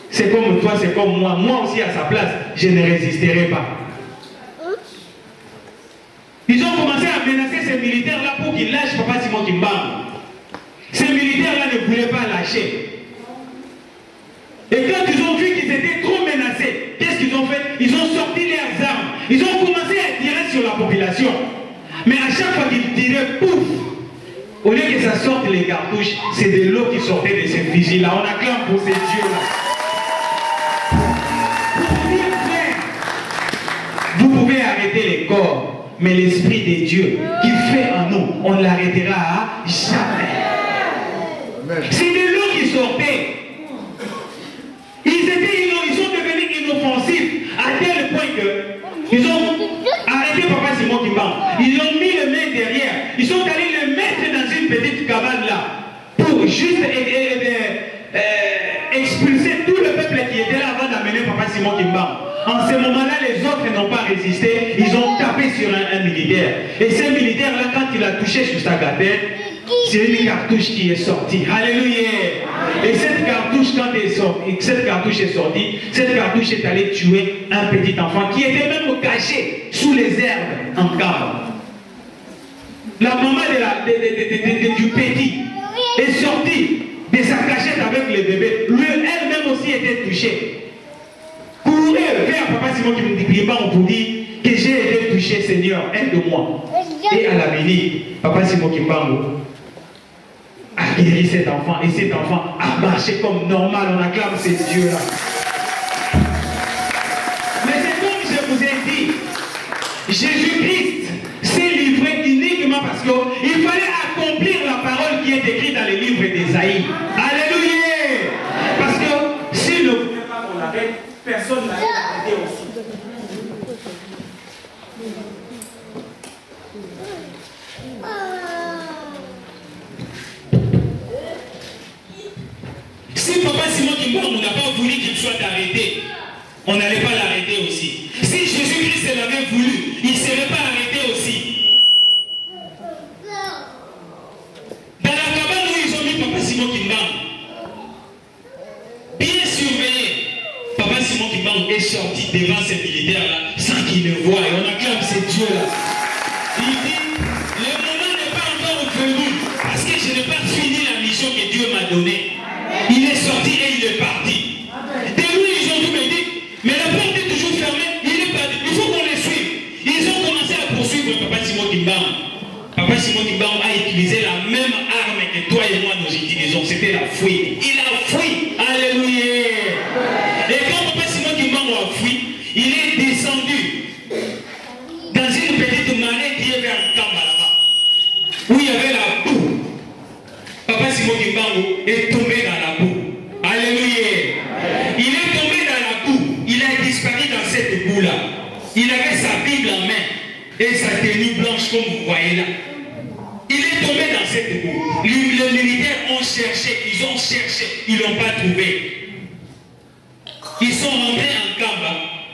[SPEAKER 1] C'est comme toi, c'est comme moi. Moi aussi à sa place, je ne résisterai pas. Ils ont commencé à menacer ces militaires-là pour qu'ils lâchent Papa Simon Kimbangu. Ces militaires-là ne voulaient pas lâcher. Et quand ils ont vu qu'ils étaient trop menacés, qu'est-ce qu'ils ont fait? Ils ont sorti leurs armes. Ils ont commencé à tirer sur la population. Mais à chaque fois qu'ils tiraient, pouf! Au lieu que ça sorte les cartouches, c'est de l'eau qui sortait de ces fusils-là. On acclame pour ces dieux-là. Vous pouvez arrêter les corps, mais l'Esprit de Dieu qui fait en nous, on ne l'arrêtera jamais. C'est de l'eau qui sortait. Ils sont devenus inoffensifs à tel point que ils ont arrêté Papa Simon Kimbangu. Ils ont mis les mains derrière. Ils sont allés le mettre dans une petite cabane là pour juste expulser tout le peuple qui était là avant d'amener Papa Simon Kimbangu. En ce moment-là, les autres n'ont pas résisté. Ils ont tapé sur un militaire. Et ce militaire-là, quand il a touché sur sa gatelle, c'est une cartouche qui est sortie. Alléluia. Et cette cartouche, quand elle est sortie, cette cartouche est allée tuer un petit enfant qui était même caché sous les herbes en Kamba. La maman du petit est sortie de sa cachette avec le bébé. Elle-même aussi était touchée. Courir vers Papa Simon Kimbangu pour dire que j'ai été touché, Seigneur, aide-moi. Et à la minute, Papa Simon Kimbangu a guéri cet enfant et cet enfant a marché comme normal. On acclame ces dieux-là. Mais c'est comme je vous ai dit, Jésus-Christ s'est livré uniquement parce qu'il fallait accomplir la parole qui est écrite dans les livres d'Ésaïe. Alléluia. Parce que s'il ne voulait pas qu'on l'arrête, personne n'allait l'arrêter aussi. Si Papa Simon Kimbangu n'a pas voulu qu'il soit arrêté, on n'allait pas l'arrêter aussi. Si Jésus-Christ l'avait voulu, il ne serait pas arrêté aussi. Dans la cabane où ils ont mis Papa Simon Kimbangu, bien surveillé, Papa Simon Kimbangu est sorti devant ces militaires-là sans qu'ils ne voient. Et on acclame ces dieux-là. Il dit, le moment n'est pas encore venu parce que je n'ai pas fini la mission que Dieu m'a donnée. Il est sorti et il est parti. De lui, ils ont tout dit, mais la porte est toujours fermée, il est parti. Il faut qu'on les suive. Ils ont commencé à poursuivre Papa Simon Kimbangu. Papa Simon Kimbangu a utilisé la même arme que toi et moi nous utilisons. C'était la fuite. Il a fui. Alléluia. Et quand Papa Simon Kimbangu a fui, il est descendu dans une petite marée qui est vers Nkamba là-bas, où il y avait la boue. Papa Simon Kimbangu est tombé dans la boue. Alléluia. Il est tombé dans la boue. Il a disparu dans cette boue-là. Il avait sa Bible en main et sa tenue blanche comme vous voyez là. Il est tombé dans cette boue. Les militaires ont cherché, ils ont cherché, ils ne l'ont pas trouvé. Ils sont rentrés en Nkamba.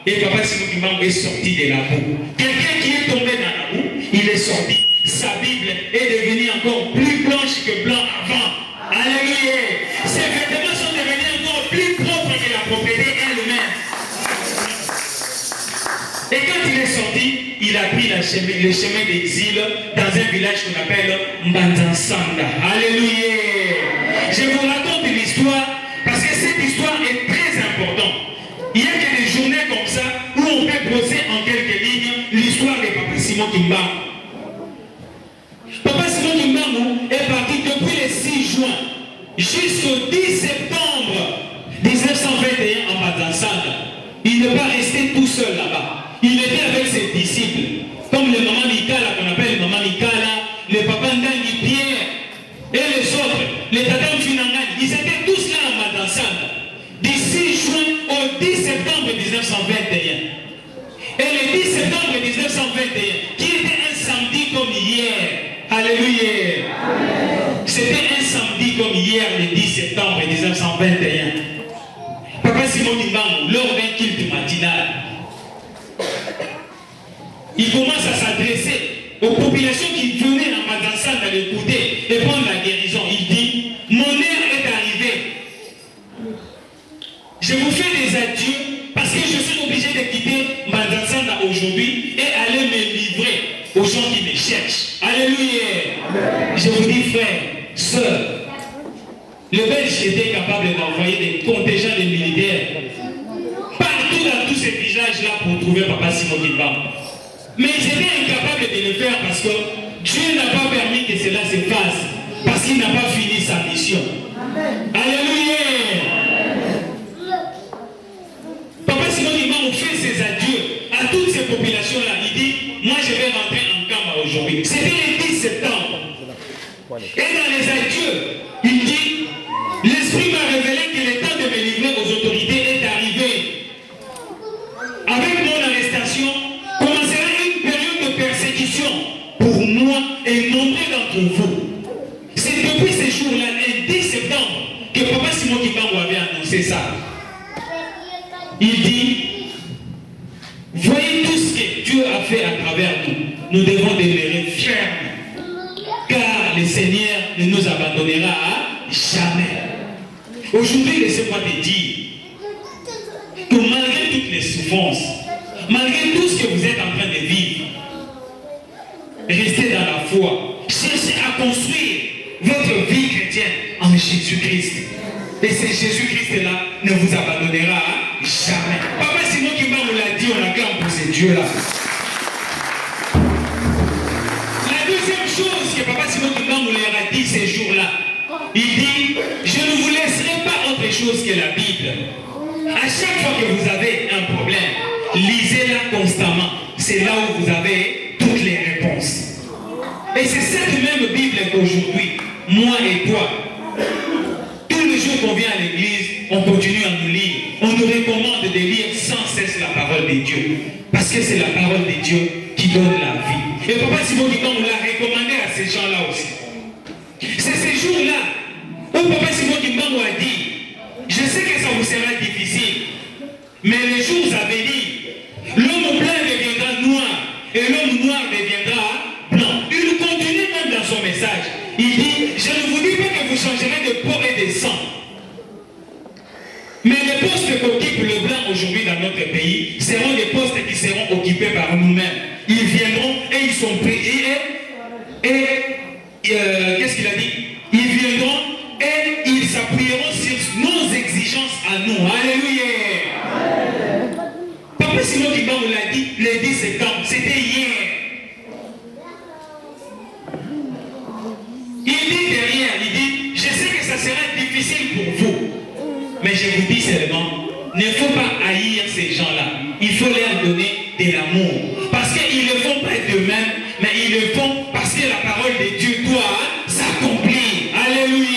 [SPEAKER 1] et Papa Simon Kimbangu est sorti de la boue. Quelqu'un qui est tombé dans la boue, il est sorti. Sa Bible est devenue encore plus blanche que blanc avant. Alléluia. Ses vêtements sont devenus encore plus propres que la propriété elle-même. Et quand il est sorti, il a pris le chemin d'exil dans un village qu'on appelle Mbanzansanda. Alléluia. Je vous raconte l'histoire parce que cette histoire est très importante. Il y a que des journées comme ça où on peut brosser en quelques lignes l'histoire de Papa Simon Kimbangu. Papa Simon Kimbangu est parti depuis le 6 juin jusqu'au 10 septembre 1921 en Mbanzansanda. Il n'est pas resté tout seul là-bas. Il était avec ses disciples, comme le maman Mikala, qu'on appelle maman Mikala, le papa Ndangi Pierre, et les autres, les Tadam Finangani. Ils étaient tous là en Mbanzansanda, du 6 juin au 10 septembre 1921. Et le 10 septembre 1921, qui était un samedi comme hier, alléluia, c'était un samedi comme hier, le 10 septembre 1921. Papa Simon Kimbangu, lors d'un culte matinal, il commence à s'adresser aux populations qui venaient en Mbanzansanda à l'écouter et prendre la guérison. Il dit, mon heure est arrivée. Je vous fais des adieux parce que je suis obligé de quitter Mbanzansanda aujourd'hui et aller me livrer aux gens qui me cherchent. Alléluia. Je vous dis, frères, sœurs, le Belge était capable d'envoyer des contingents de militaires partout dans tous ces villages-là pour trouver Papa Simon Kimbangu. Mais ils étaient incapables de le faire parce que Dieu n'a pas permis que cela se fasse. Parce qu'il n'a pas fini sa mission. Alléluia. Papa Simon Kimbangu fait ses adieux à toutes ces populations-là. Il dit, moi je vais rentrer en Kamba aujourd'hui. C'était le 10 septembre. Et dans les adieux, il dit, l'Esprit m'a révélé que le temps de me livrer aux autorités est arrivé. Avec mon arrestation, commencera une période de persécution pour moi et nombreux d'entre vous. C'est depuis ce jour-là, le 10 septembre, que Papa Simon Kimbangu avait annoncé ça. Il dit, voyez tout ce que Dieu a fait à travers nous. Nous devons demeurer fermes, car le Seigneur ne nous abandonnera jamais. Aujourd'hui, laissez-moi te dire que malgré toutes les souffrances, malgré tout ce que vous êtes en train de vivre, restez dans la foi. Cherchez à construire votre vie chrétienne en Jésus-Christ. Et ce Jésus-Christ-là ne vous abandonnera jamais. Papa Simon Kimbangu l'a dit, on acclame pour ce Dieu-là. La deuxième chose que Papa Simon Kimbangu leur a dit ces jours-là, il dit, je ne vous laisserai pas autre chose que la Bible. À chaque fois que vous avez un problème, lisez-la constamment. C'est là où vous avez toutes les réponses. Et c'est cette même Bible qu'aujourd'hui, moi et toi, tous les jours qu'on vient à l'église, on continue à nous lire. On nous recommande de lire sans cesse la parole de Dieu. Parce que c'est la parole de Dieu qui donne la vie. Et Papa Simon Kimbangu l'a recommandé à ces gens-là aussi. C'est ces jours-là où Papa Simon Kimbangu a dit, je sais que ça vous sera difficile, mais les jours à venir, l'homme blanc deviendra noir et l'homme noir deviendra blanc. Il continue même dans son message. Il dit, je ne vous dis pas que vous changerez de peau et de sang. Mais les postes qu'occupe le blanc aujourd'hui dans notre pays seront des postes qui seront occupés par nous-mêmes. Ils viendront et ils sont pris. Qu'est-ce qu'il a dit? Ils viendront et ils s'appuieront sur nos exigences à nous. Alléluia. Papa Simon Kimbangu l'a dit le 10 septembre, c'était hier. Il dit derrière, il dit, je sais que ça sera difficile pour vous, mais je vous dis seulement, ne faut pas haïr ces gens-là. Il faut leur donner de l'amour. Parce qu'ils ne le font pas d'eux-mêmes, mais ils le font parce que la parole de Dieu doit s'accomplir. Alléluia.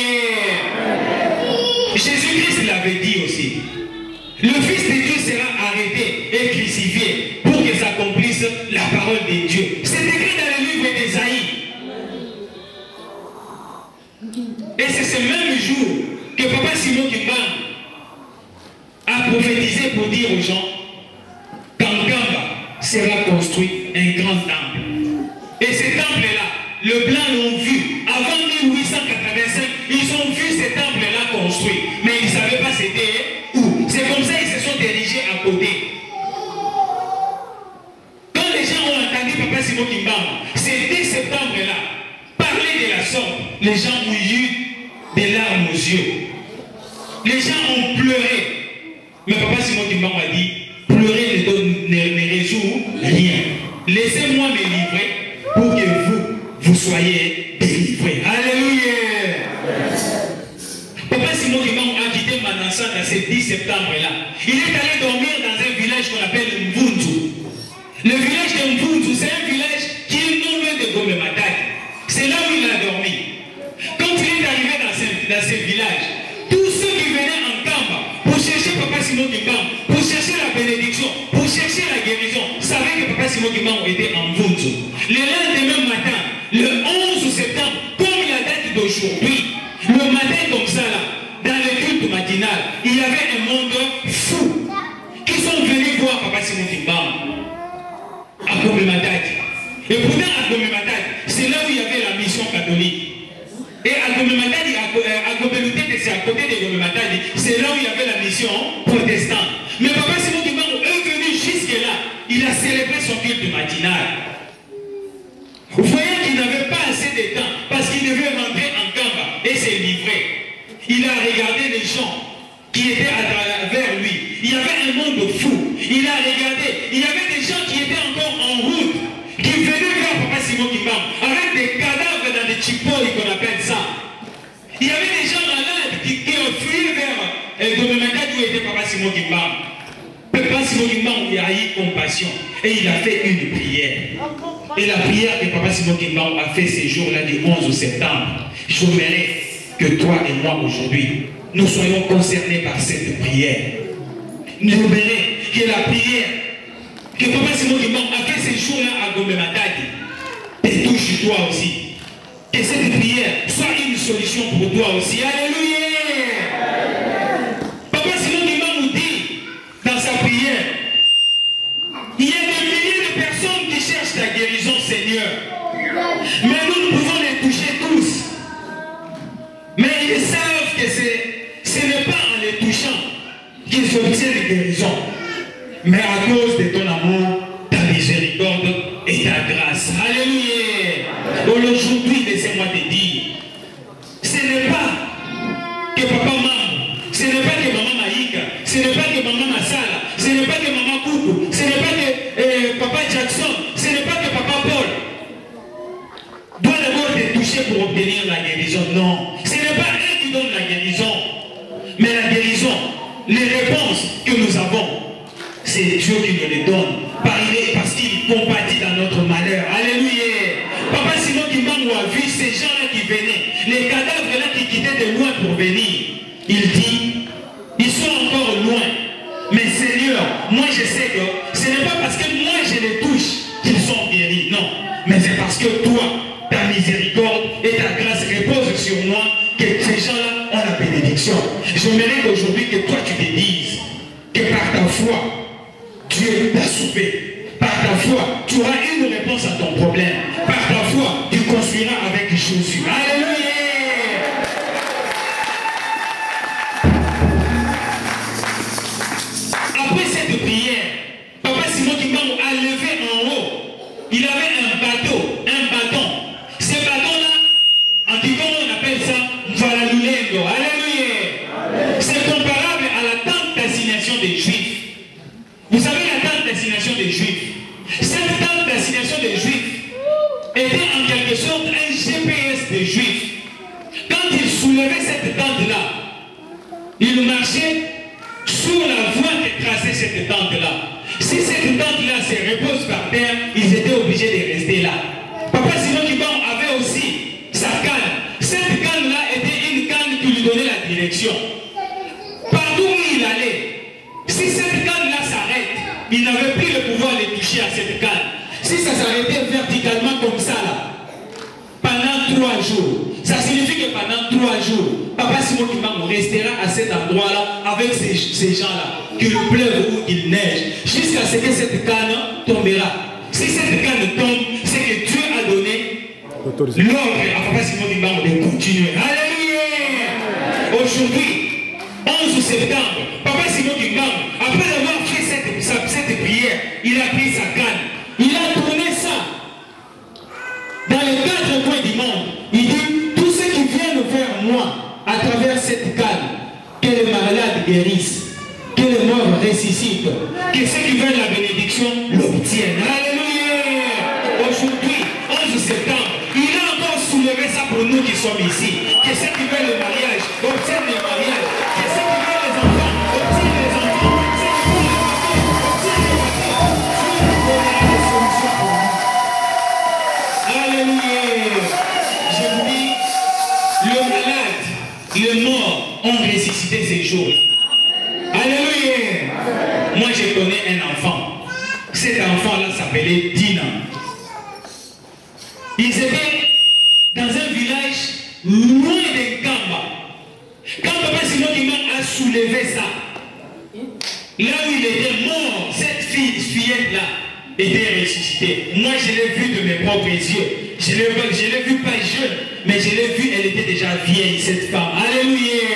[SPEAKER 1] Jésus-Christ l'avait dit aussi. Le Fils de Dieu sera arrêté et crucifié pour que s'accomplisse la parole de Dieu. C'est écrit dans le livre d'Ésaïe. Et c'est ce même jour que Papa Simon Kimbangu a prophétisé pour dire aux gens, sera construit un grand temple. Et ce temple-là, le blanc l'ont vu. Avant 1885, ils ont vu ce temple-là construit. Mais ils ne savaient pas c'était où. C'est comme ça qu'ils se sont dirigés à côté. Quand les gens ont entendu Papa Simon Kimbang, c'était ce temple-là, parler de la sorte, les gens ont eu des larmes aux yeux. Les gens ont pleuré. Mais Papa Simon Kimbang a dit, pleurer ne résout rien. Laissez-moi me livrer pour que vous soyez délivrés. Alléluia. Papa Simon Kimbang a quitté Manassa dans ce 10 septembre-là. Il est allé dormir dans un village qu'on appelle Mbuntu. Le village de Mbuntu, c'est un village qui est non loin de Gombe-Matadi. C'est là où il a dormi. Quand il est arrivé dans ce village, tous ceux qui venaient en Kamba pour chercher Papa Simon Kimbang, pour chercher la bénédiction, pour chercher la guérison, savaient que Papa Simon Kimbang était en Mbuntu. Le lendemain matin, le 11 septembre, comme la date d'aujourd'hui, le matin comme ça là, dans le culte matinal, il y avait un monde fou qui sont venus voir Papa Simon Kimbang à Gombe-Matadi. Et pourtant à Gombe-Matadi, c'est là où il y avait la mission catholique. Et à Gombe-Matadi, à Gombe-Lutete, c'est à côté de Gombe-Matadi, c'est là où il y avait la mission protestante. Mais Papa Simon Kimbang est venu jusque-là, il a célébré son culte matinal. Vous voyez qu'il n'avait pas assez de temps parce qu'il devait rentrer en Kamba et se livrer. Il a regardé les gens qui étaient à travers lui. Il y avait un monde fou. Il a regardé. Il y avait des gens qui étaient encore en route, qui venaient vers Papa Simon Kimbang avec des cadavres dans des chipois qu'on appelle ça. Il y avait des gens malades qui ont fui vers Gombe-Matadi où était Papa Simon Kimbang. Papa Simon Kimbang a eu compassion et il a fait une prière. Et la prière que Papa Simon Kimbang a fait ces jours-là du 11 septembre, j'aimerais que toi et moi aujourd'hui, nous soyons concernés par cette prière. J'aimerais que la prière que Papa Simon Kimbang a fait ces jours-là à Gombe-Matadi te touche toi aussi. Que cette prière soit une solution pour toi aussi. Alléluia. Papa Simon Kimbang nous dit dans sa prière, il y a des milliers de personnes qui cherchent ta guérison, Seigneur. Mais nous pouvons les toucher tous. Mais ils savent que ce n'est pas en les touchant qu'ils obtiennent la guérison. Mais à cause de ton amour, ta miséricorde et ta grâce. Alléluia. Aujourd'hui, laissez-moi te dire, ce n'est pas que papa Mam, ce n'est pas que maman Maïka, ce n'est pas que maman Massala, ce n'est pas que maman Koukou, ce n'est pas que papa Jackson, ce n'est pas que papa Paul doit d'abord te toucher pour obtenir la guérison. Non, ce n'est pas eux qui donnent la guérison, mais la guérison, les réponses que nous avons, c'est Dieu qui nous les donne parce qu'il compatit dans notre malheur. Alléluia. Papa Simon Kimbang a vu ces gens-là qui venaient, les cadavres-là qui quittaient de loin pour venir. Il dit, ils sont encore loin. Mais Seigneur, moi je sais que ce n'est pas parce que moi je les touche qu'ils sont guéris. Non, mais c'est parce que toi, ta miséricorde et ta grâce reposent sur moi que ces gens-là ont la bénédiction. J'aimerais qu'aujourd'hui que toi tu te dises que par ta foi, Dieu t'a sauvé. Par ta foi, tu auras une réponse à ton problème. Par ta foi, tu construiras avec Jésus. Alléluia. Après cette prière, Papa Simon Kimbang a levé en haut. Il avait un bâton. Ce bâton-là, en Kikongo, on appelle ça Mvalalulendo. Alléluia. C'est comparable à la tente d'assignation des Juifs. Vous savez la tente d'assignation des Juifs. Cette tente d'assignation des Juifs était en quelque sorte un GPS des Juifs. Quand ils soulevaient cette tente-là, ils marchaient sur la voie que traçait cette tente-là. Si cette tente-là se repose par terre, ils étaient obligés de rester là. Papa Simon Kimbang avait aussi sa canne. Cette canne-là était une canne qui lui donnait la direction. Partout où il allait, si cette canne-là s'arrête, il n'avait plus le pouvoir de toucher à cette canne. Si ça s'arrêtait verticalement comme ça, là, pendant 3 jours, ça signifie que pendant 3 jours, Papa Simon Kimbang restera à cet endroit-là avec ces gens-là, qu'il pleuve ou qu'il neige, jusqu'à ce que cette canne tombera. Si cette canne tombe, c'est que Dieu a donné l'ordre à Papa Simon Kimbangu de continuer. Alléluia! Aujourd'hui, 11 septembre, Papa Simon Kimbangu, après avoir fait cette prière, il a pris sa canne. Il a tourné ça dans les 4 coins du monde. Il dit, tous ceux qui viennent vers moi à travers cette canne, que les malades guérissent, que les morts ressuscitent, que ceux qui veulent la bénédiction l'obtiennent. Alléluia! Aujourd'hui, 11 septembre, il a encore soulevé ça pour nous qui sommes ici. Que ceux qui veulent le mariage obtiennent le mariage. Que ceux qui veulent les enfants obtiennent les enfants. Ceux qui veulent les papiers obtiennent les papiers. Dieu donnera des solutions pour nous. Alléluia! Je vous dis, le malade, le mort ont ressuscité ces jours. Alléluia! Moi, je connais un enfant. Cet enfant-là s'appelait Dina. Ils étaient dans un village loin de Kamba. Quand Papa Simon Kimbangu a soulevé ça, là où il était mort, cette fillette-là était ressuscitée. Moi, je l'ai vue de mes propres yeux. Je l'ai vue pas jeune, mais je l'ai vue, elle était déjà vieille, cette femme. Alléluia!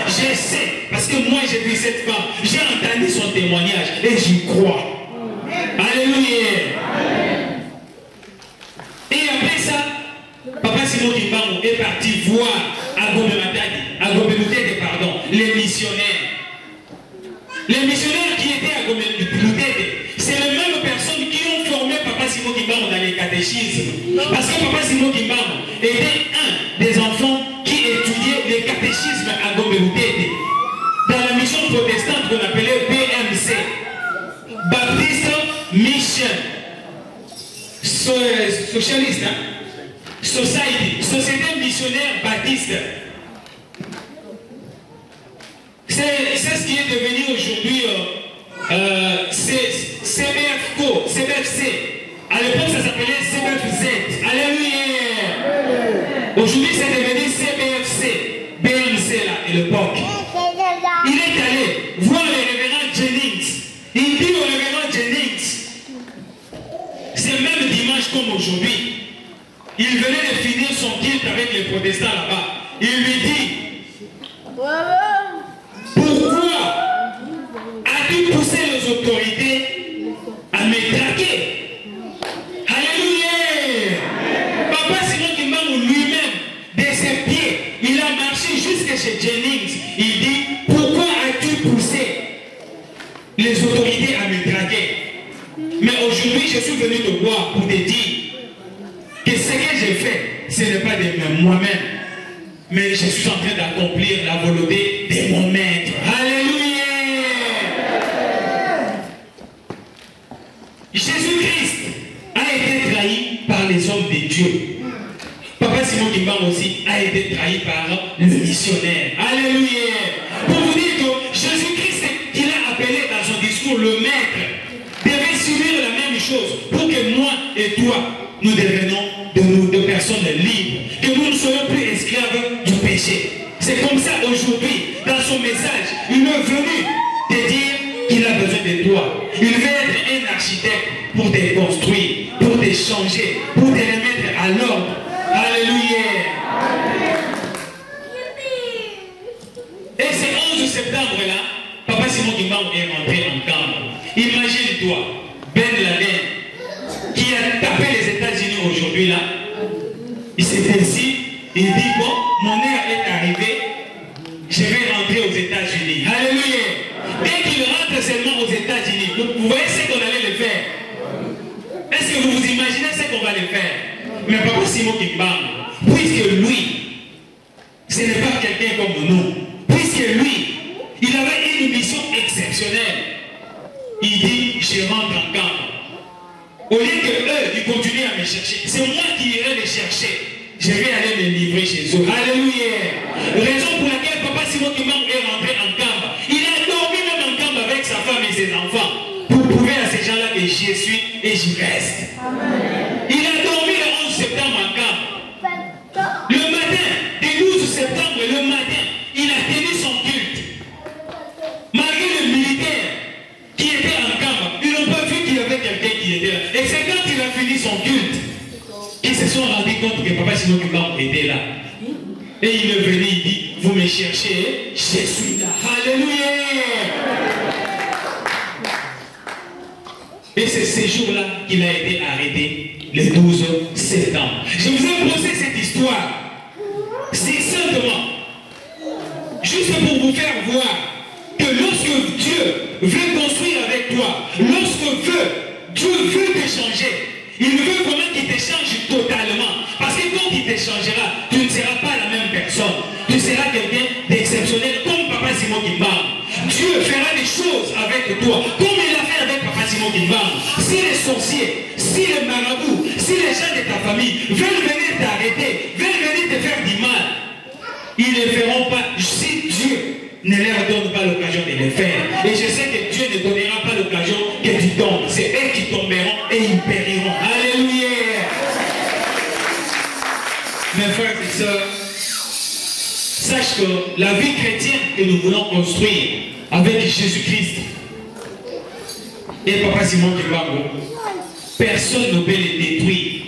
[SPEAKER 1] Je sais, parce que moi, j'ai vu cette femme. J'ai entendu son témoignage et j'y crois. Alléluia! Et après ça, Papa Simon Kimbangu est parti voir à Gombe-Lutete, pardon, les missionnaires. Les missionnaires qui étaient à Gombe-Lutete, c'est les mêmes personnes qui ont formé Papa Simon Kimbangu dans les catéchismes. Parce que Papa Simon Kimbangu était un des enfants qui étudiait les catéchismes à Gombe-Lutete. Dans la mission protestante qu'on appelait BMC, Baptiste Mission. Socialiste, hein? Société missionnaire baptiste. C'est ce qui est devenu aujourd'hui CBFC. À l'époque, ça s'appelait CBFZ. Alléluia. Aujourd'hui, c'est devenu CBFC. BMC, là, à l'époque. Il est allé voir le révérend Jennings. Il dit au révérend Jennings, c'est même dimanche comme aujourd'hui. Il venait de finir son culte avec les protestants là-bas. Il lui dit, pourquoi as-tu poussé les autorités à me traquer? Alléluia! Papa Simon Kimbangu lui-même, de ses pieds, il a marché jusqu'à chez Jennings. Il dit, pourquoi as-tu poussé les autorités à me traquer? Mais aujourd'hui, je suis venu te voir pour te dire que ce que j'ai fait, ce n'est pas de moi-même, mais je suis en train d'accomplir la volonté de mon maître. Alléluia! Jésus-Christ a été trahi par les hommes de Dieu. Papa Simon Kimbangu aussi a été trahi par le missionnaire. Alléluia! Pour vous dire que Jésus-Christ, qu'il a appelé dans son discours le maître, devait subir la même chose pour que moi et toi, nous devenons de personnes libres, que nous ne soyons plus esclaves du péché. C'est comme ça aujourd'hui, dans son message, il est venu te dire qu'il a besoin de toi. Il veut être un architecte pour te construire, pour te changer, pour te remettre à l'ordre. Alléluia. Et ce 11 septembre-là, Papa Simon Kimbangu est rentré en Kamba. Imagine-toi, Ben Laden, qui a tapé les États-Unis aujourd'hui là, il s'est assis, il dit, bon, mon heure est arrivée, je vais rentrer aux États-Unis. Alléluia. Dès qu'il rentre seulement aux États-Unis, vous voyez ce qu'on allait le faire. Est-ce que vous vous imaginez ce qu'on va le faire? Mais Papa Simon Kimbangu, puisque lui, ce n'est pas quelqu'un comme nous, puisque lui, il avait une mission exceptionnelle, il dit, je rentre en Kamba. Au lieu que eux, ils continuent à me chercher, c'est moi qui irai les chercher. Je vais aller les livrer chez eux. Alléluia. Raison pour laquelle Papa Simon Kimbangu est rentré en Kamba. Il a dormi même en Kamba avec sa femme et ses enfants pour prouver à ces gens-là que j'y suis et j'y reste. Amen. Il a dormi le 11 septembre en Kamba. Le matin, le 12 septembre, le matin, il a tenu son culte. Malgré les militaires qui étaient en Kamba, ils n'ont pas vu qu'il y avait quelqu'un qui était
[SPEAKER 2] Et il est venu, il dit, vous me cherchez, je suis là. Alléluia. Et c'est ce jour-là qu'il a été arrêté, le 12 septembre. Je vous ai posé cette histoire. C'est simplement, juste pour vous faire voir que lorsque Dieu veut construire avec toi, lorsque Dieu veut te changer, il veut vraiment qu'il te change totalement. Parce que quand il te changera, tu ne seras pas la même personne. Tu seras quelqu'un d'exceptionnel comme Papa Simon Kimbang. Dieu fera des choses avec toi, comme il a fait avec Papa Simon Kimbang. Si les sorciers, si les marabouts, si les gens de ta famille veulent venir t'arrêter, veulent venir te faire du mal, ils ne le feront pas si Dieu ne leur donne pas l'occasion de le faire. Et je sais que Dieu ne donnera pas l'occasion que tu tombes. C'est eux qui tomberont et ils périront. Alléluia. Mes frères et sœurs, sache que la vie chrétienne que nous voulons construire avec Jésus-Christ et Papa Simon Kimbang, personne ne peut les détruire.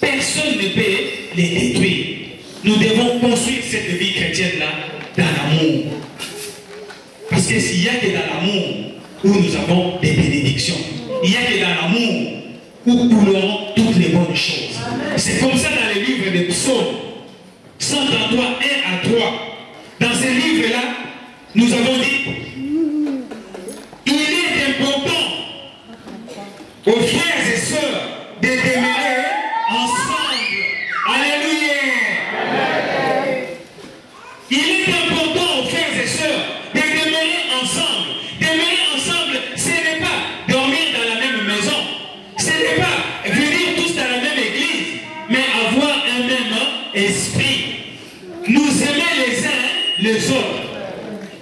[SPEAKER 2] Personne ne peut les détruire. Nous devons construire cette vie chrétienne-là dans l'amour. Parce que s'il n'y a que dans l'amour où nous avons des bénédictions, il n'y a que dans l'amour où couleront toutes les bonnes choses. C'est comme ça dans les livres des psaumes 133, 1 à 3. Dans ces livres-là, nous avons dit, il est important aux frères et sœurs de demeurer ensemble. Alléluia. Il est important aux frères et sœurs de demeurer ensemble. Demeurer ensemble, ce n'est pas dormir dans la même maison. Ce n'est pas venir tous dans la même église, mais avoir un même esprit. Nous aimer les uns les autres.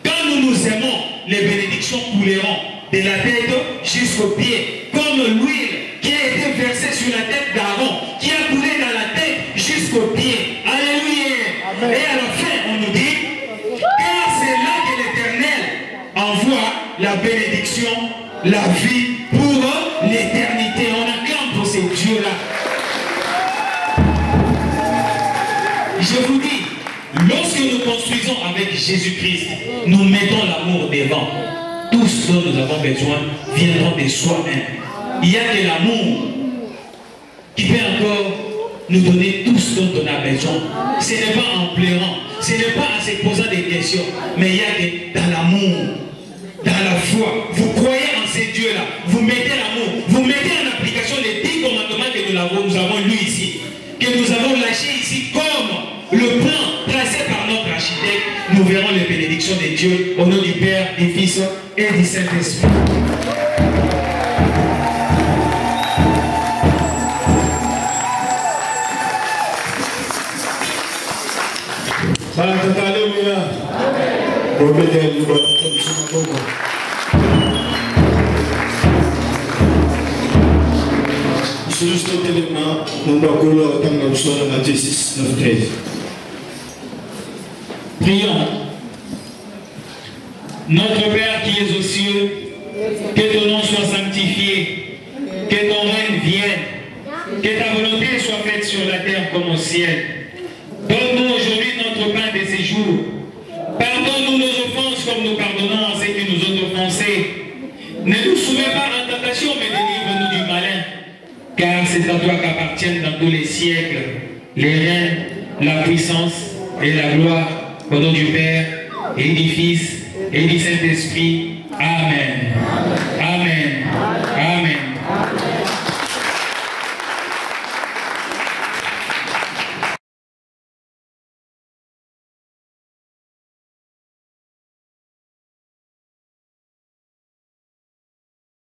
[SPEAKER 2] Quand nous nous aimons, les bénédictions couleront de la tête jusqu'aux pieds. Comme l'huile qui a été versée sur la tête d'Aaron, qui a coulé dans la tête jusqu'aux pieds. Alléluia. Et à la fin, on nous dit, car c'est là que l'Éternel envoie la bénédiction, la vie pour l'éternité. On acclame pour ces dieux-là. Je vous dis, lorsque nous construisons avec Jésus-Christ, nous mettons l'amour devant. Tout ce dont nous avons besoin viendront de soi-même. Il n'y a que l'amour qui peut encore nous donner tout ce dont on a besoin. Ce n'est pas en pleurant, ce n'est pas en se posant des questions, mais il y a que dans l'amour, dans la foi. Vous croyez en ces dieux-là, vous mettez l'amour, vous mettez en application les 10 commandements que nous avons lus ici, que nous avons lâchés ici comme le plan tracé par notre architecte. Nous verrons les bénédictions de Dieu au nom du Père, du Fils et du Saint-Esprit.
[SPEAKER 1] Prions. Notre Père qui es aux cieux, que ton nom soit sanctifié, que ton règne vienne, que ta volonté soit faite sur la terre comme au ciel. Donne-nous aujourd'hui notre pain de ces jours. Pardonne-nous nos offenses comme nous pardonnons à ceux qui nous ont offensés. Ne nous soumets pas en tentation, mais délivre-nous du malin. Car c'est à toi qu'appartiennent dans tous les siècles les règnes, la puissance et la gloire, au nom du Père et du Fils et du Saint-Esprit. Amen.